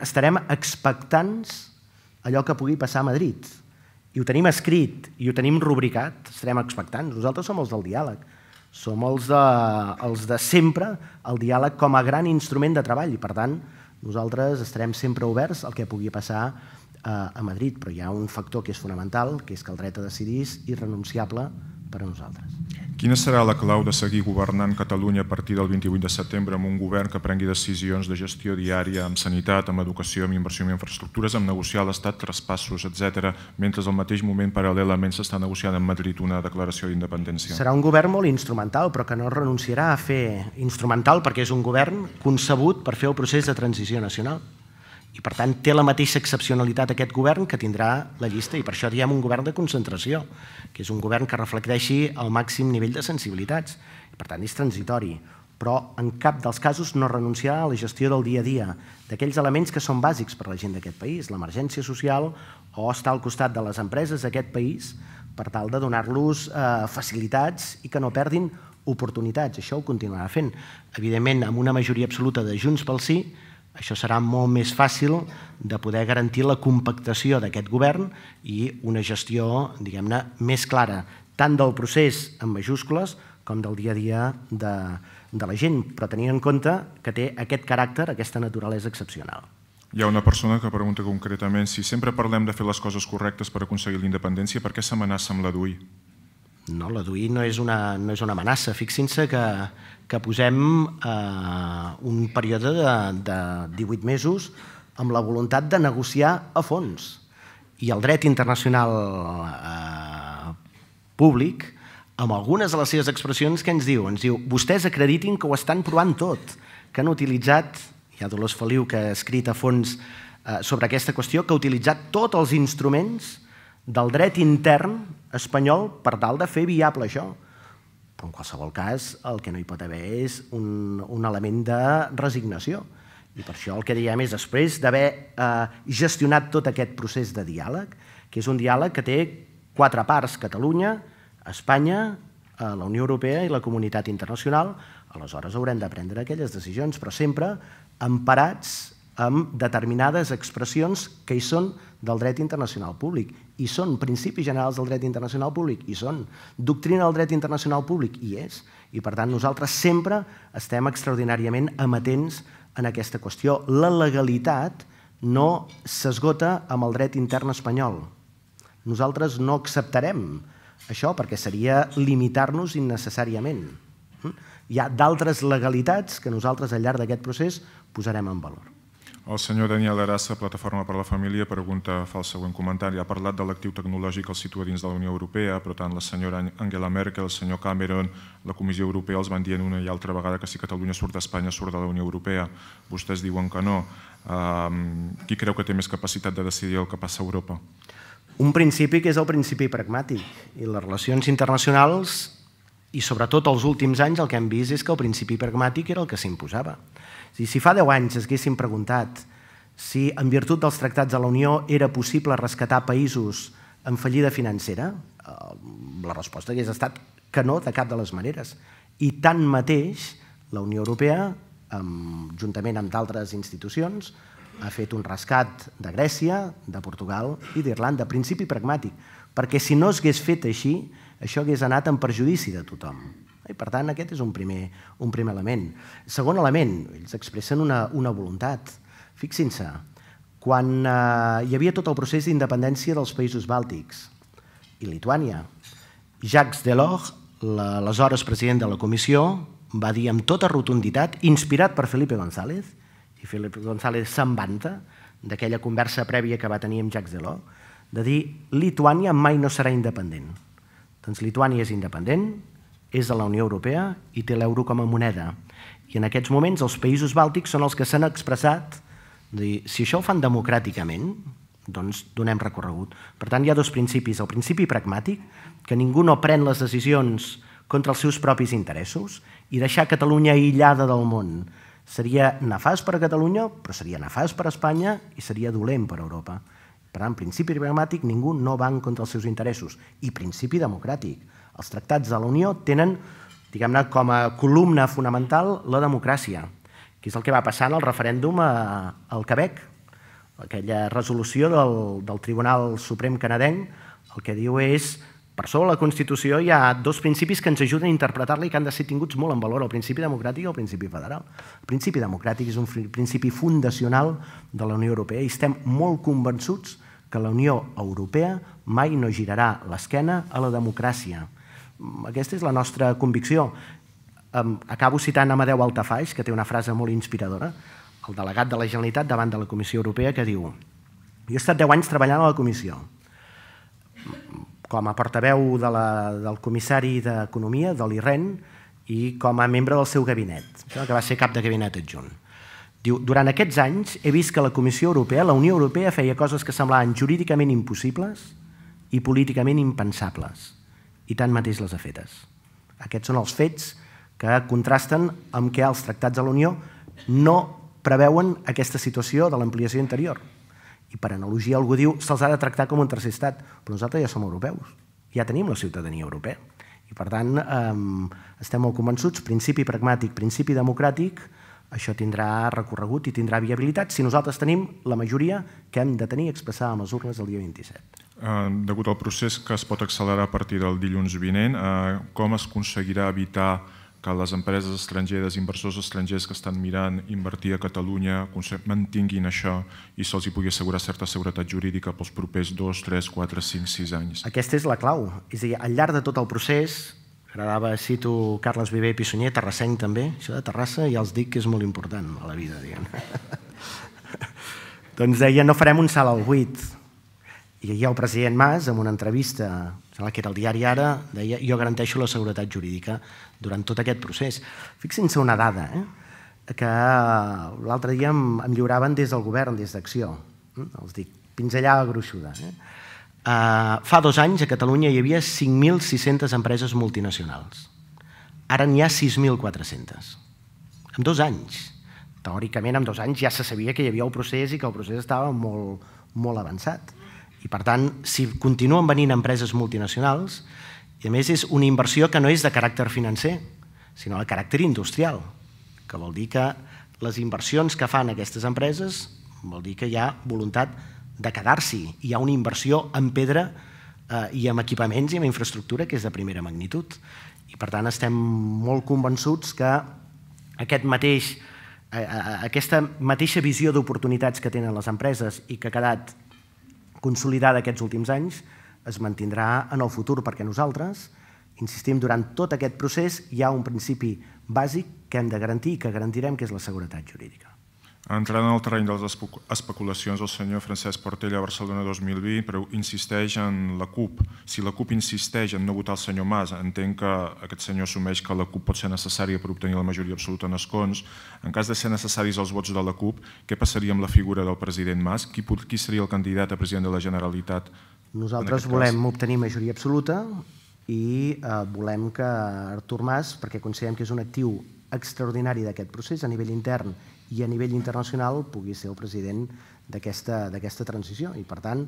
Estarem expectants allò que pugui passar a Madrid. I ho tenim escrit i ho tenim rubricat, estarem expectants. Nosaltres som els del diàleg. Som els de sempre, el diàleg com a gran instrument de treball i, per tant, nosaltres estarem sempre oberts al que pugui passar a Madrid, però hi ha un factor que és fonamental, que és que el dret a decidir és irrenunciable per a nosaltres. Quina serà la clau de seguir governant Catalunya a partir del 28 de setembre amb un govern que prengui decisions de gestió diària amb sanitat, amb educació, amb inversió en infraestructures, amb negociar a l'Estat traspassos, etc., mentre al mateix moment paral·lelament s'està negociant en Madrid una declaració d'independència? Serà un govern molt instrumental, però que no renunciarà a fer instrumental perquè és un govern concebut per fer el procés de transició nacional. I, per tant, té la mateixa excepcionalitat aquest govern que tindrà la llista, i per això diem un govern de concentració, que és un govern que reflecteixi el màxim nivell de sensibilitats. I, per tant, és transitori, però en cap dels casos no renunciar a la gestió del dia a dia, d'aquells elements que són bàsics per a la gent d'aquest país, l'emergència social o estar al costat de les empreses d'aquest país per tal de donar-los facilitats i que no perdin oportunitats. Això ho continuarà fent. Evidentment, amb una majoria absoluta de Junts pel Sí, això serà molt més fàcil de poder garantir la compactació d'aquest govern i una gestió, diguem-ne, més clara, tant del procés en majúscules com del dia a dia de la gent, però tenint en compte que té aquest caràcter, aquesta naturalesa excepcional. Hi ha una persona que pregunta concretament si sempre parlem de fer les coses correctes per aconseguir la independència, per què s'amenaça amb la DUI? No, la DUI no és una amenaça. Fixin-se que posem un període de 18 mesos amb la voluntat de negociar a fons. I el dret internacional públic, amb algunes de les seves expressions, què ens diu? Ens diu, vostès acreditin que ho estan provant tot, que han utilitzat, hi ha Dolors Feliu que ha escrit a fons sobre aquesta qüestió, que ha utilitzat tots els instruments del dret intern espanyol per tal de fer viable això. Però en qualsevol cas el que no hi pot haver és un element de resignació. I per això el que diem és, després d'haver gestionat tot aquest procés de diàleg, que és un diàleg que té 4 parts, Catalunya, Espanya, la Unió Europea i la comunitat internacional, aleshores haurem de prendre aquelles decisions, però sempre emparats amb determinades expressions que hi són del dret internacional públic. I són principis generals del dret internacional públic, i són doctrina del dret internacional públic, i és. I per tant nosaltres sempre estem extraordinàriament amatents en aquesta qüestió. La legalitat no s'esgota amb el dret intern espanyol. Nosaltres no acceptarem això perquè seria limitar-nos innecessàriament. Hi ha d'altres legalitats que nosaltres al llarg d'aquest procés posarem en valor. El senyor Daniel Arassa, Plataforma per la Família, fa el següent comentari. Ha parlat de l'actiu tecnològic que el situa dins de la Unió Europea, però tant la senyora Angela Merkel, el senyor Cameron, la Comissió Europea els van dient una i altra vegada que si Catalunya surt d'Espanya surt de la Unió Europea. Vostès diuen que no. Qui creu que té més capacitat de decidir el que passa a Europa? Un principi que és el principi pragmàtic. I les relacions internacionals, i sobretot els últims anys, el que hem vist és que el principi pragmàtic era el que s'imposava. Si fa 10 anys es haguessin preguntat si en virtut dels tractats de la Unió era possible rescatar països en fallida financera, la resposta hagués estat que no, de cap de les maneres. I tanmateix la Unió Europea, juntament amb d'altres institucions, ha fet un rescat de Grècia, de Portugal i d'Irlanda, principi pragmàtic, perquè si no s'hagués fet així, això hagués anat en perjudici de tothom. I per tant, aquest és un primer element. Segon element, ells expressen una voluntat. Fixin-se, quan hi havia tot el procés d'independència dels països bàltics i Lituània, Jacques Delors, l'aleshores president de la Comissió, va dir amb tota rotunditat, inspirat per Felipe González, i Felipe González se'n vanta d'aquella conversa prèvia que va tenir amb Jacques Delors, de dir Lituània mai no serà independent. Doncs Lituània és independent, és de la Unió Europea i té l'euro com a moneda. I en aquests moments els països bàltics són els que s'han expressat de dir, si això ho fan democràticament, doncs donem recorregut. Per tant, hi ha dos principis. El principi pragmàtic, que ningú no pren les decisions contra els seus propis interessos, i deixar Catalunya aïllada del món seria nefast per a Catalunya, però seria nefast per a Espanya i seria dolent per a Europa. Per tant, principi pragmàtic, ningú no va en contra els seus interessos. I principi democràtic. Els tractats de la Unió tenen, diguem-ne, com a columna fonamental la democràcia, que és el que va passar en el referèndum al Quebec. Aquella resolució del Tribunal Suprem canadenc el que diu és, per sobre la Constitució hi ha dos principis que ens ajuden a interpretar-la i que han de ser tinguts molt en valor, el principi democràtic i el principi federal. El principi democràtic és un principi fundacional de la Unió Europea i estem molt convençuts que la Unió Europea mai no girarà l'esquena a la democràcia. Aquesta és la nostra convicció. Acabo citant Amadeu Altafaix, que té una frase molt inspiradora, el delegat de la Generalitat davant de la Comissió Europea, que diu: jo he estat 10 anys treballant a la Comissió com a portaveu del comissari d'Economia, de l'IREN, i com a membre del seu gabinet, que va ser cap de gabinet adjunt. Diu, durant aquests anys he vist que la Comissió Europea, la Unió Europea, feia coses que semblaven jurídicament impossibles i políticament impensables, i tanmateix les ha fetes. Aquests són els fets que contrasten amb què els tractats de la Unió no preveuen aquesta situació de l'ampliació interior. I per analogia algú diu se'ls ha de tractar com un tercer estat, però nosaltres ja som europeus, ja tenim la ciutadania europea. I per tant estem molt convençuts, principi pragmàtic, principi democràtic, això tindrà recorregut i tindrà viabilitat si nosaltres tenim la majoria que hem de tenir expressada amb les urnes el dia 27. Degut al procés que es pot accelerar a partir del dilluns vinent, com es aconseguirà evitar que les empreses estrangeres, inversors estrangers que estan mirant invertir a Catalunya mantinguin això i se'ls pugui assegurar certa seguretat jurídica pels propers 2, 3, 4, 5, 6 anys? Aquesta és la clau. És a dir, al llarg de tot el procés, agradava, cito Carles Viver i Pissunyer, terrassenc també, això de Terrassa ja els dic que és molt important a la vida, diguem. Doncs deia, no farem un salt al buit. I ahir el president Mas, en una entrevista, sembla que era el diari Ara, deia, jo garanteixo la seguretat jurídica durant tot aquest procés. Fixin-se una dada, que l'altre dia em lliuraven des del govern, des d'Acció. Els dic, pinzellada gruixuda. Fa 2 anys a Catalunya hi havia 5.600 empreses multinacionals. Ara n'hi ha 6.400. En 2 anys. Teòricament, en 2 anys ja se sabia que hi havia el procés i que el procés estava molt avançat. I per tant, si continuen venint empreses multinacionals I a més és una inversió que no és de caràcter financer, sinó de caràcter industrial, que vol dir que les inversions que fan aquestes empreses vol dir que hi ha voluntat de quedar-s'hi. Hi ha una inversió en pedra i en equipaments i en infraestructura que és de primera magnitud. I per tant estem molt convençuts que aquesta mateixa visió d'oportunitats que tenen les empreses i que ha quedat consolidada aquests últims anys es mantindrà en el futur, perquè nosaltres, insistim, durant tot aquest procés hi ha un principi bàsic que hem de garantir i que garantirem, que és la seguretat jurídica. Entrant en el terreny de les especulacions, el senyor Francesc Portella a Barcelona 2020 però insisteix en la CUP. Si la CUP insisteix en no votar el senyor Mas, entenc que aquest senyor assumeix que la CUP pot ser necessària per obtenir la majoria absoluta en escons. En cas de ser necessaris els vots de la CUP, què passaria amb la figura del president Mas? Qui seria el candidat a president de la Generalitat? Nosaltres volem obtenir majoria absoluta i volem que Artur Mas, perquè considerem que és un actiu extraordinari d'aquest procés a nivell intern i a nivell internacional, pugui ser el president d'aquesta transició. I per tant,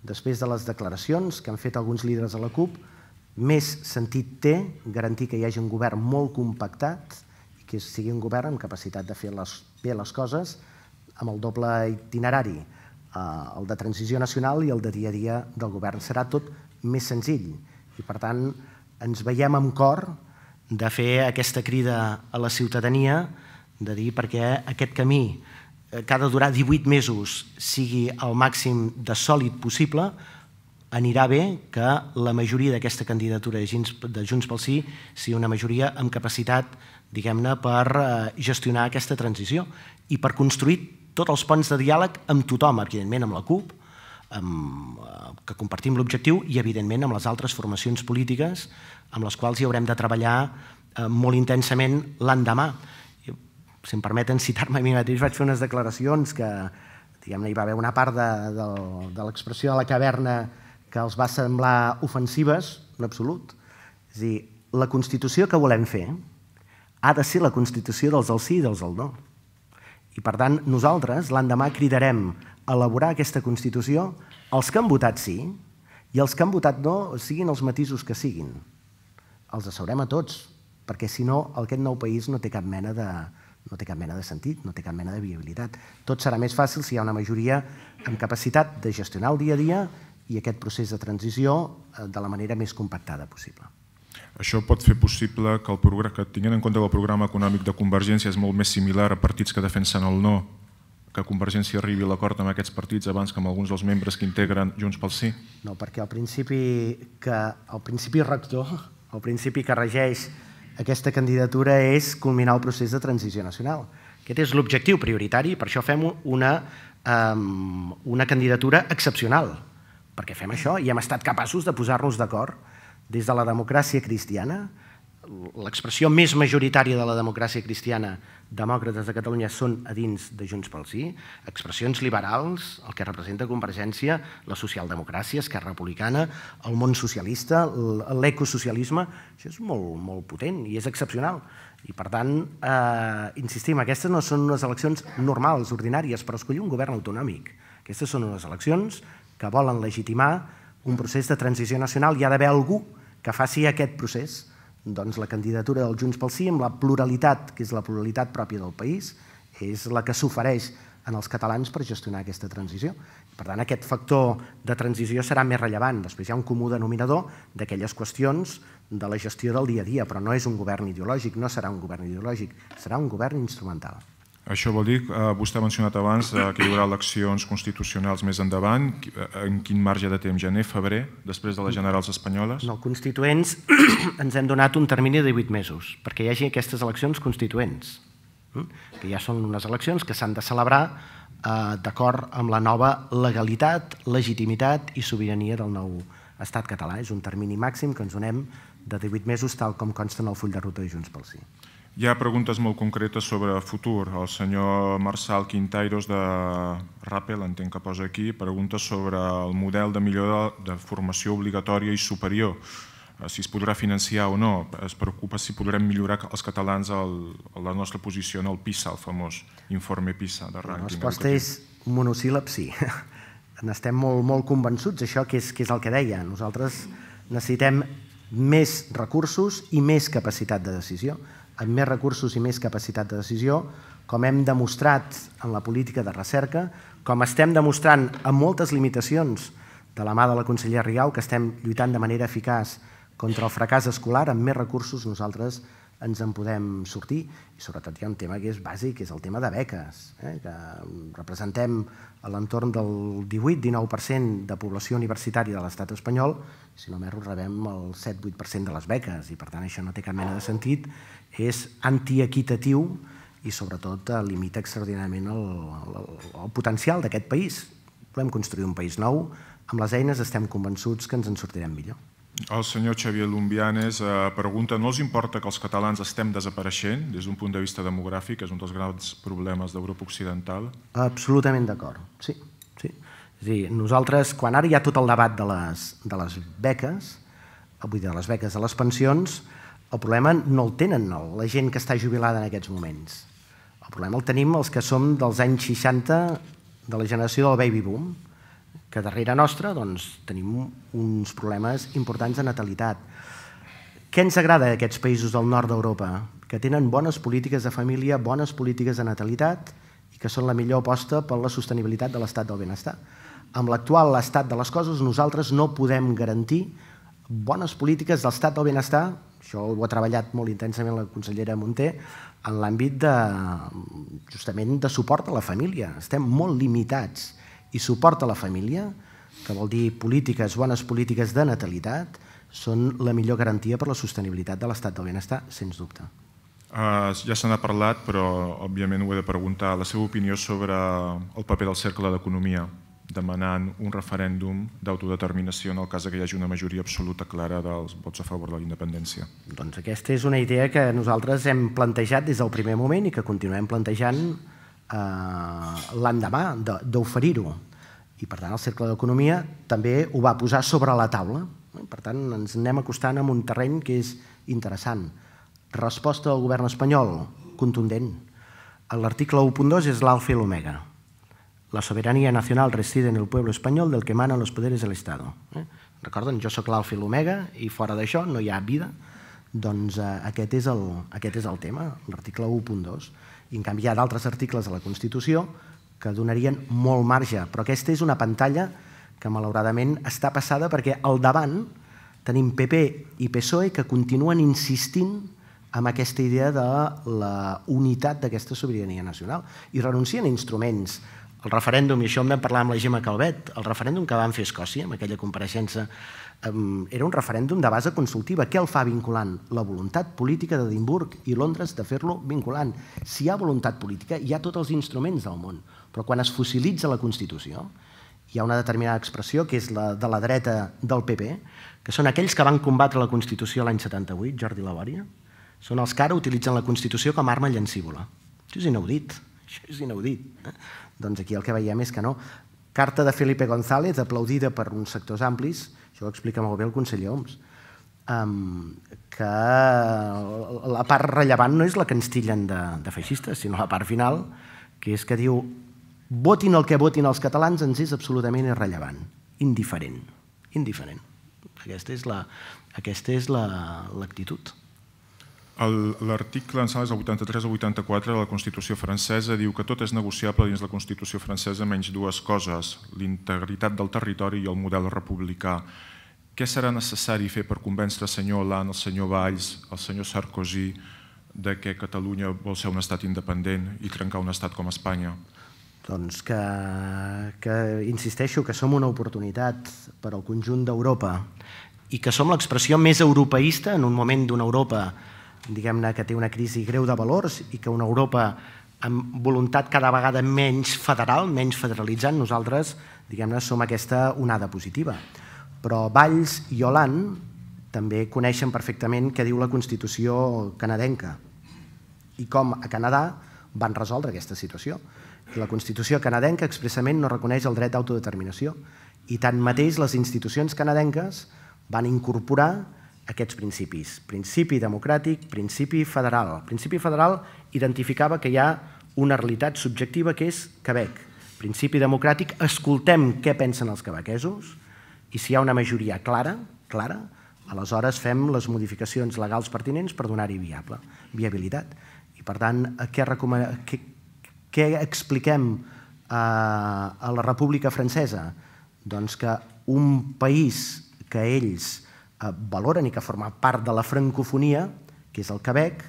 després de les declaracions que han fet alguns líders de la CUP, més sentit té garantir que hi hagi un govern molt compactat i que sigui un govern amb capacitat de fer bé les coses amb el doble itinerari, el de transició nacional i el de dia a dia del govern. Serà tot més senzill i per tant ens veiem amb cor de fer aquesta crida a la ciutadania, de dir perquè aquest camí que ha de durar 18 mesos sigui el màxim de sòlid possible, anirà bé que la majoria d'aquesta candidatura de Junts pel Sí sigui una majoria amb capacitat, diguem-ne, per gestionar aquesta transició i per construir tots els ponts de diàleg amb tothom, evidentment amb la CUP, que compartim l'objectiu, i evidentment amb les altres formacions polítiques amb les quals hi haurem de treballar molt intensament l'endemà. Si em permeten citar-me a mi mateix, vaig fer unes declaracions que hi va haver una part de l'expressió de la caverna que els va semblar ofensives, en absolut. És a dir, la Constitució que volem fer ha de ser la Constitució dels del sí i dels del no. I per tant, nosaltres l'endemà cridarem a elaborar aquesta Constitució els que han votat sí i els que han votat no, siguin els matisos que siguin. Els asseurem a tots, perquè si no aquest nou país no té cap mena de sentit, no té cap mena de viabilitat. Tot serà més fàcil si hi ha una majoria amb capacitat de gestionar el dia a dia i aquest procés de transició de la manera més compactada possible. Això pot fer possible que, tenint en compte que el programa econòmic de Convergència és molt més similar a partits que defensen el no, que Convergència arribi a l'acord amb aquests partits abans que amb alguns dels membres que integren Junts pel Sí? No, perquè el principi rector, el principi que regeix aquesta candidatura és culminar el procés de transició nacional. Aquest és l'objectiu prioritari i per això fem una candidatura excepcional, perquè fem això i hem estat capaços de posar-nos d'acord des de la democràcia cristiana. L'expressió més majoritària de la democràcia cristiana, demòcrates de Catalunya, són a dins de Junts pel Sí, expressions liberals, el que representa Convergència, la socialdemocràcia, Esquerra Republicana, el món socialista, l'ecosocialisme, això és molt potent i és excepcional. I per tant, insistim, aquestes no són unes eleccions normals, ordinàries, per escollir un govern autonòmic. Aquestes són unes eleccions que volen legitimar un procés de transició nacional. Hi ha d'haver algú que faci aquest procés. Doncs la candidatura del Junts pel Sí, amb la pluralitat, que és la pluralitat pròpia del país, és la que s'ofereix en els catalans per gestionar aquesta transició. Per tant, aquest factor de transició serà més rellevant. Després hi ha un comú denominador d'aquelles qüestions de la gestió del dia a dia, però no és un govern ideològic, no serà un govern ideològic, serà un govern instrumental. Això vol dir, vostè ha mencionat abans que hi haurà eleccions constitucionals més endavant. En quin marge de temps? Gener, febrer, després de les generals espanyoles? No, constituents ens hem donat un termini de 18 mesos perquè hi hagi aquestes eleccions constituents, que ja són unes eleccions que s'han de celebrar d'acord amb la nova legalitat, legitimitat i sobirania del nou estat català. És un termini màxim que ens donem de 18 mesos, tal com consta en el full de ruta de Junts pel Sí. Hi ha preguntes molt concretes sobre futur. El senyor Marçal Quintairos de Rappel, entenc que posa aquí, pregunta sobre el model de millora de formació obligatòria i superior, si es podrà financiar o no. Es preocupa si podrem millorar els catalans la nostra posició en el PISA, el famós informe PISA de rànquing. La resposta és monosíl·lab sí. N'estem molt convençuts, això que és el que deia. Nosaltres necessitem més recursos i més capacitat de decisió. Amb més recursos i més capacitat de decisió, com hem demostrat en la política de recerca, com estem demostrant amb moltes limitacions de la mà de la consellera Rigau, que estem lluitant de manera eficaç contra el fracàs escolar, amb més recursos nosaltres ens en podem sortir. I sobretot hi ha un tema que és bàsic, que és el tema de beques, que representem a l'entorn del 18-19% de població universitària de l'estat espanyol, si no m'erro rebem el 7-8% de les beques, i per tant això no té cap mena de sentit, és antiequitatiu i sobretot limita extraordinàriament el potencial d'aquest país. Volem construir un país nou, amb les eines estem convençuts que ens en sortirem millor. El senyor Xavier Lumbianes pregunta: no els importa que els catalans estem desapareixent des d'un punt de vista demogràfic, que és un dels grans problemes d'Europa Occidental? Absolutament d'acord, sí. És a dir, nosaltres, quan ara hi ha tot el debat de les beques, vull dir, de les beques de les pensions, el problema no el tenen la gent que està jubilada en aquests moments. El problema el tenim els que som dels anys 60, de la generació del baby boom, que darrere nostra tenim uns problemes importants de natalitat. Què ens agrada d'aquests països del nord d'Europa? Que tenen bones polítiques de família, bones polítiques de natalitat i que són la millor aposta per la sostenibilitat de l'estat del benestar. Amb l'actual estat de les coses nosaltres no podem garantir bones polítiques de l'estat del benestar, això ho ha treballat molt intensament la consellera Munté, en l'àmbit justament de suport a la família. Estem molt limitats. I suport a la família, que vol dir bones polítiques de natalitat, són la millor garantia per la sostenibilitat de l'estat del benestar, sens dubte. Ja se n'ha parlat, però òbviament ho he de preguntar, la seva opinió sobre el paper del Cercle d'Economia, demanant un referèndum d'autodeterminació en el cas que hi hagi una majoria absoluta clara dels vots a favor de la independència. Doncs aquesta és una idea que nosaltres hem plantejat des del primer moment i que continuem plantejant l'endemà d'oferir-ho. I per tant el Cercle d'Economia també ho va posar sobre la taula. Per tant ens anem acostant a un terreny que és interessant. Resposta del govern espanyol, contundent. L'article 1.2 és l'alfa i l'omega. La soberanía nacional reside en el pueblo español del que emanan los poderes del Estado. Recorden, jo soc l'alfa i l'omega i fora d'això no hi ha vida. Doncs aquest és el tema, l'article 1.2. I en canvi hi ha d'altres articles de la Constitució que donarien molt marge, però aquesta és una pantalla que malauradament està passada perquè al davant tenim PP i PSOE que continuen insistint en aquesta idea de la unitat d'aquesta sobirania nacional i renuncien a instruments. El referèndum, i això en vam parlar amb la Gemma Calvet, el referèndum que van fer a Escòcia, en aquella compareixença, era un referèndum de base consultiva. Què el fa vinculant? La voluntat política d'Edimburg i Londres de fer-lo vinculant. Si hi ha voluntat política, hi ha tots els instruments del món, però quan es fossilitza la Constitució, hi ha una determinada expressió, que és la de la dreta del PP, que són aquells que van combatre la Constitució l'any 78, Jordi Labòria, són els que ara utilitzen la Constitució com a arma llancívola. Això és inaudit, Doncs aquí el que veiem és que no. Carta de Felipe González, aplaudida per uns sectors amplis, això ho explica molt bé el conseller Homs, que la part rellevant no és la que ens tillen de feixistes, sinó la part final, que és que diu votin el que votin els catalans ens és absolutament irrellevant, indiferent. Aquesta és l'actitud. L'article, em sembla, és el 83 o 84 de la Constitució francesa, diu que tot és negociable dins la Constitució francesa menys dues coses, l'integritat del territori i el model republicà. Què serà necessari fer per convèncer el senyor Hollande, el senyor Valls, el senyor Sarkozy que Catalunya vol ser un estat independent i trencar un estat com Espanya? Doncs que insisteixo que som una oportunitat per al conjunt d'Europa i que som l'expressió més europeista en un moment d'una Europa diguem-ne que té una crisi greu de valors i que una Europa amb voluntat cada vegada menys federal, menys federalitzant, nosaltres diguem-ne som aquesta onada positiva. Però Valls i Hollande també coneixen perfectament què diu la Constitució canadenca i com a Canadà van resoldre aquesta situació. La Constitució canadenca expressament no reconeix el dret d'autodeterminació i tanmateix les institucions canadenques van incorporar aquests principis. Principi democràtic, principi federal. El principi federal identificava que hi ha una realitat subjectiva que és Quebec. Principi democràtic, escoltem què pensen els quebequesos i si hi ha una majoria clara, Aleshores fem les modificacions legals pertinents per donar-hi viabilitat. I per tant, què expliquem a la República Francesa? Doncs que un país que ells valoren i que forma part de la francofonia, que és el Quebec,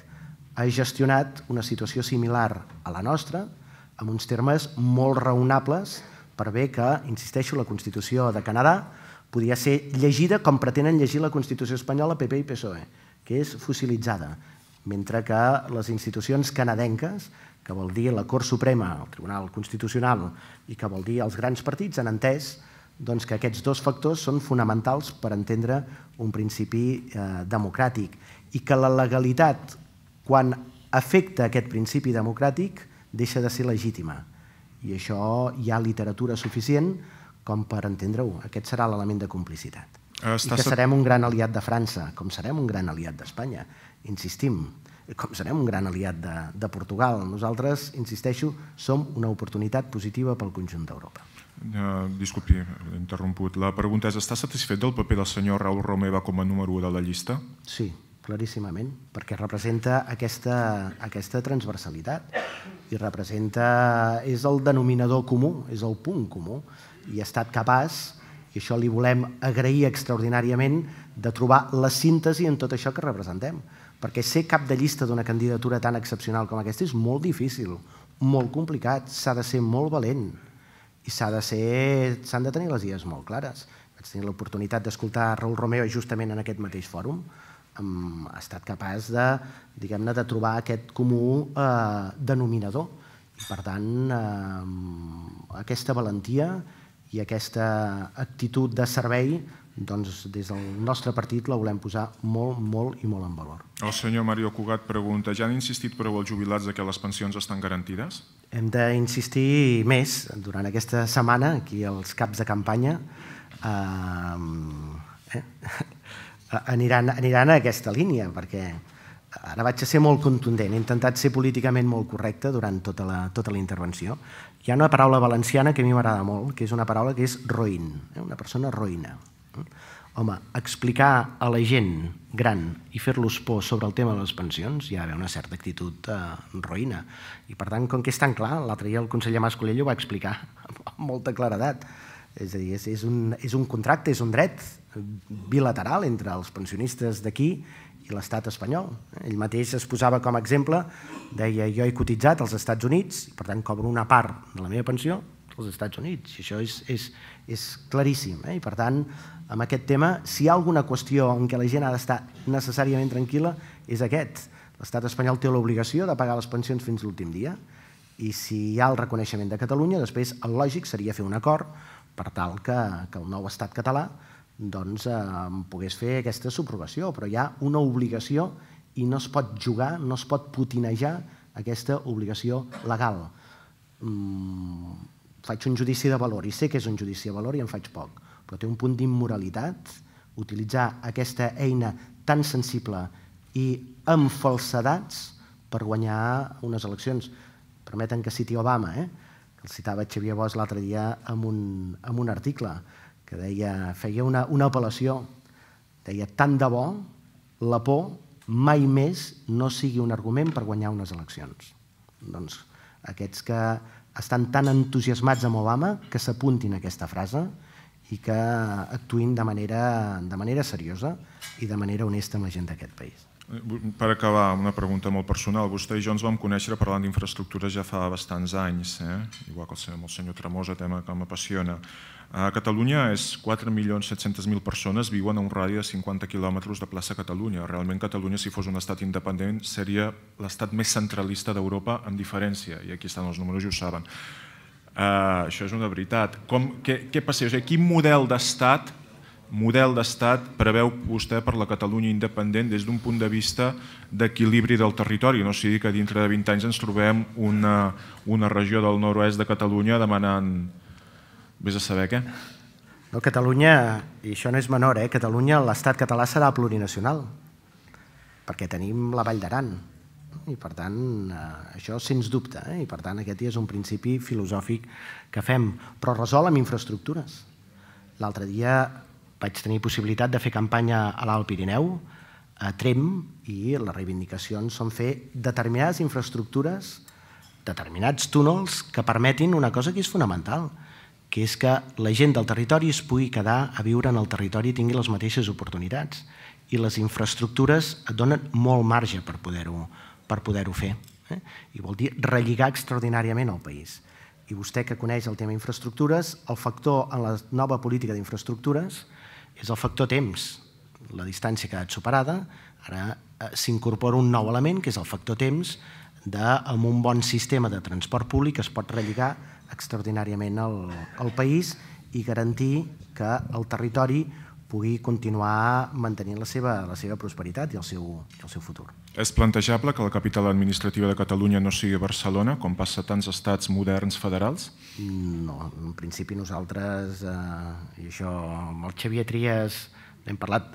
ha gestionat una situació similar a la nostra, amb uns termes molt raonables, per bé que, insisteixo, la Constitució de Canadà podia ser llegida com pretenen llegir la Constitució espanyola PP i PSOE, que és fossilitzada, mentre que les institucions canadenques, que vol dir la Cort Suprema, el Tribunal Constitucional, i que vol dir els grans partits, han entès que aquests dos factors són fonamentals per entendre un principi democràtic i que la legalitat, quan afecta aquest principi democràtic, deixa de ser legítima. I això hi ha literatura suficient com per entendre-ho. Aquest serà l'element de complicitat. I que serem un gran aliat de França, com serem un gran aliat d'Espanya. Insistim, com serem un gran aliat de Portugal. Nosaltres, insisteixo, som una oportunitat positiva pel conjunt d'Europa. Disculpi, l'he interromput. La pregunta és, està satisfet del paper del senyor Raül Romeva com a número 1 de la llista? Sí, claríssimament, perquè representa aquesta transversalitat i és el denominador comú, és el punt comú, i ha estat capaç, i això li volem agrair extraordinàriament, de trobar la síntesi en tot això que representem. Perquè ser cap de llista d'una candidatura tan excepcional com aquesta és molt difícil, molt complicat, s'ha de ser molt valent i s'han de tenir les idees molt clares. Vaig tenir l'oportunitat d'escoltar Raül Romeva justament en aquest mateix fòrum. Ha estat capaç de trobar aquest comú denominador. I per tant, aquesta valentia i aquesta actitud de servei, doncs des del nostre partit la volem posar molt, molt i molt en valor. El senyor Mario Cugat pregunta, ja han insistit prou els jubilats que les pensions estan garantides? Hem d'insistir més. Durant aquesta setmana, aquí els caps de campanya aniran a aquesta línia, perquè ara vaig a ser molt contundent. He intentat ser políticament molt correcte durant tota la intervenció. Hi ha una paraula valenciana que a mi m'agrada molt, que és una paraula que és roïn, una persona roïna. Home, explicar a la gent gran i fer-los por sobre el tema de les pensions hi ha d'haver una certa actitud roïna. I per tant, com que és tan clar, l'altre dia el conseller Mas-Colell ho va explicar amb molta claredat. És a dir, és un contracte, és un dret bilateral entre els pensionistes d'aquí i l'estat espanyol. Ell mateix es posava com a exemple, deia, jo he cotitzat als Estats Units i per tant cobro una part de la meva pensió als Estats Units. I això és claríssim. I per tant, amb aquest tema, si hi ha alguna qüestió en què la gent ha d'estar necessàriament tranquil·la, és aquest. L'estat espanyol té l'obligació de pagar les pensions fins l'últim dia i si hi ha el reconeixement de Catalunya, després el lògic seria fer un acord per tal que el nou estat català pogués fer aquesta subrogació, però hi ha una obligació i no es pot jugar, no es pot putinejar aquesta obligació legal. Faig un judici de valor i sé que és un judici de valor i en faig poc, però té un punt d'immoralitat utilitzar aquesta eina tan sensible i amb falsedats per guanyar unes eleccions. Permeten que citi Obama, que el citava Xavier Bosch l'altre dia amb un article que feia una apel·lació, deia, tant de bo la por mai més no sigui un argument per guanyar unes eleccions. Doncs aquests que estan tan entusiasmats amb Obama que s'apuntin a aquesta frase i que actuïn de manera seriosa i de manera honesta amb la gent d'aquest país. Per acabar, una pregunta molt personal. Vostè i jo ens vam conèixer parlant d'infraestructures ja fa bastants anys, igual que el senyor Tremosa, tema que m'apassiona. A Catalunya 4.700.000 persones viuen a un radi de 50 quilòmetres de plaça Catalunya. Realment Catalunya, si fos un estat independent, seria l'estat més centralista d'Europa amb diferència, i aquí estan els números i ho saben. Això és una veritat. Què passa? Quin model d'estat preveu vostè per la Catalunya independent des d'un punt de vista d'equilibri del territori? No sigui que dintre de 20 anys ens trobem una regió del nord-oest de Catalunya demanant vés a saber què. Catalunya, i això no és menor, Catalunya, l'estat català serà plurinacional, perquè tenim la Vall d'Aran, i per tant, això sens dubte, i per tant aquest és un principi filosòfic que fem, però resol amb infraestructures. L'altre dia vaig tenir possibilitat de fer campanya a l'Alt Pirineu, a Tremp, i les reivindicacions són fer determinades infraestructures, determinats túnels que permetin una cosa que és fonamental, que és que la gent del territori es pugui quedar a viure en el territori i tingui les mateixes oportunitats. I les infraestructures et donen molt marge per poder-ho fer. I vol dir relligar extraordinàriament el país. I vostè que coneix el tema infraestructures, el factor en la nova política d'infraestructures és el factor temps. La distància ha quedat superada, ara s'incorpora un nou element, que és el factor temps, amb un bon sistema de transport públic es pot relligar extraordinàriament el país i garantir que el territori pugui continuar mantenint la seva prosperitat i el seu futur. És plantejable que la capital administrativa de Catalunya no sigui Barcelona, com passa a tants estats moderns federals? No, en principi nosaltres, i això amb el Xavier Trias n'hem parlat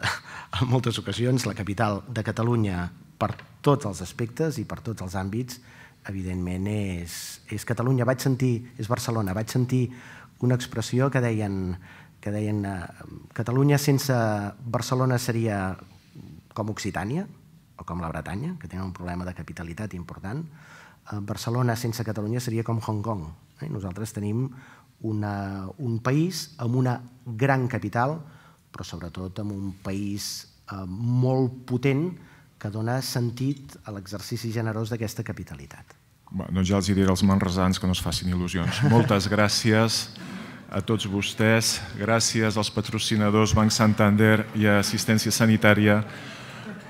en moltes ocasions, la capital de Catalunya per tots els aspectes i per tots els àmbits, evidentment és Catalunya. És Barcelona. Vaig sentir una expressió que deien Catalunya sense Barcelona seria com Occitània o com la Bretanya, que tenen un problema de capitalitat important. Barcelona sense Catalunya seria com Hong Kong. Nosaltres tenim un país amb una gran capital, però sobretot amb un país molt potent que dona sentit a l'exercici generós d'aquesta capitalitat. Doncs ja els diré als manresans que no es facin il·lusions. Moltes gràcies a tots vostès. Gràcies als patrocinadors Banc Santander i Assistència Sanitària.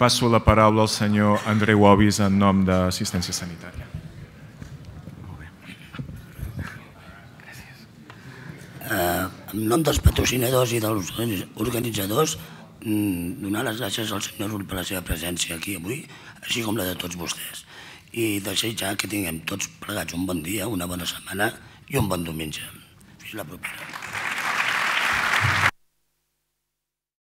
Passo la paraula al senyor Andreu Obis en nom d'Assistència Sanitària. En nom dels patrocinadors i dels organitzadors, donar les gràcies al senyor Rull per la seva presència aquí avui, així com la de tots vostès. I desitjar que tinguem tots plegats un bon dia, una bona setmana i un bon diumenge. Fins la propera.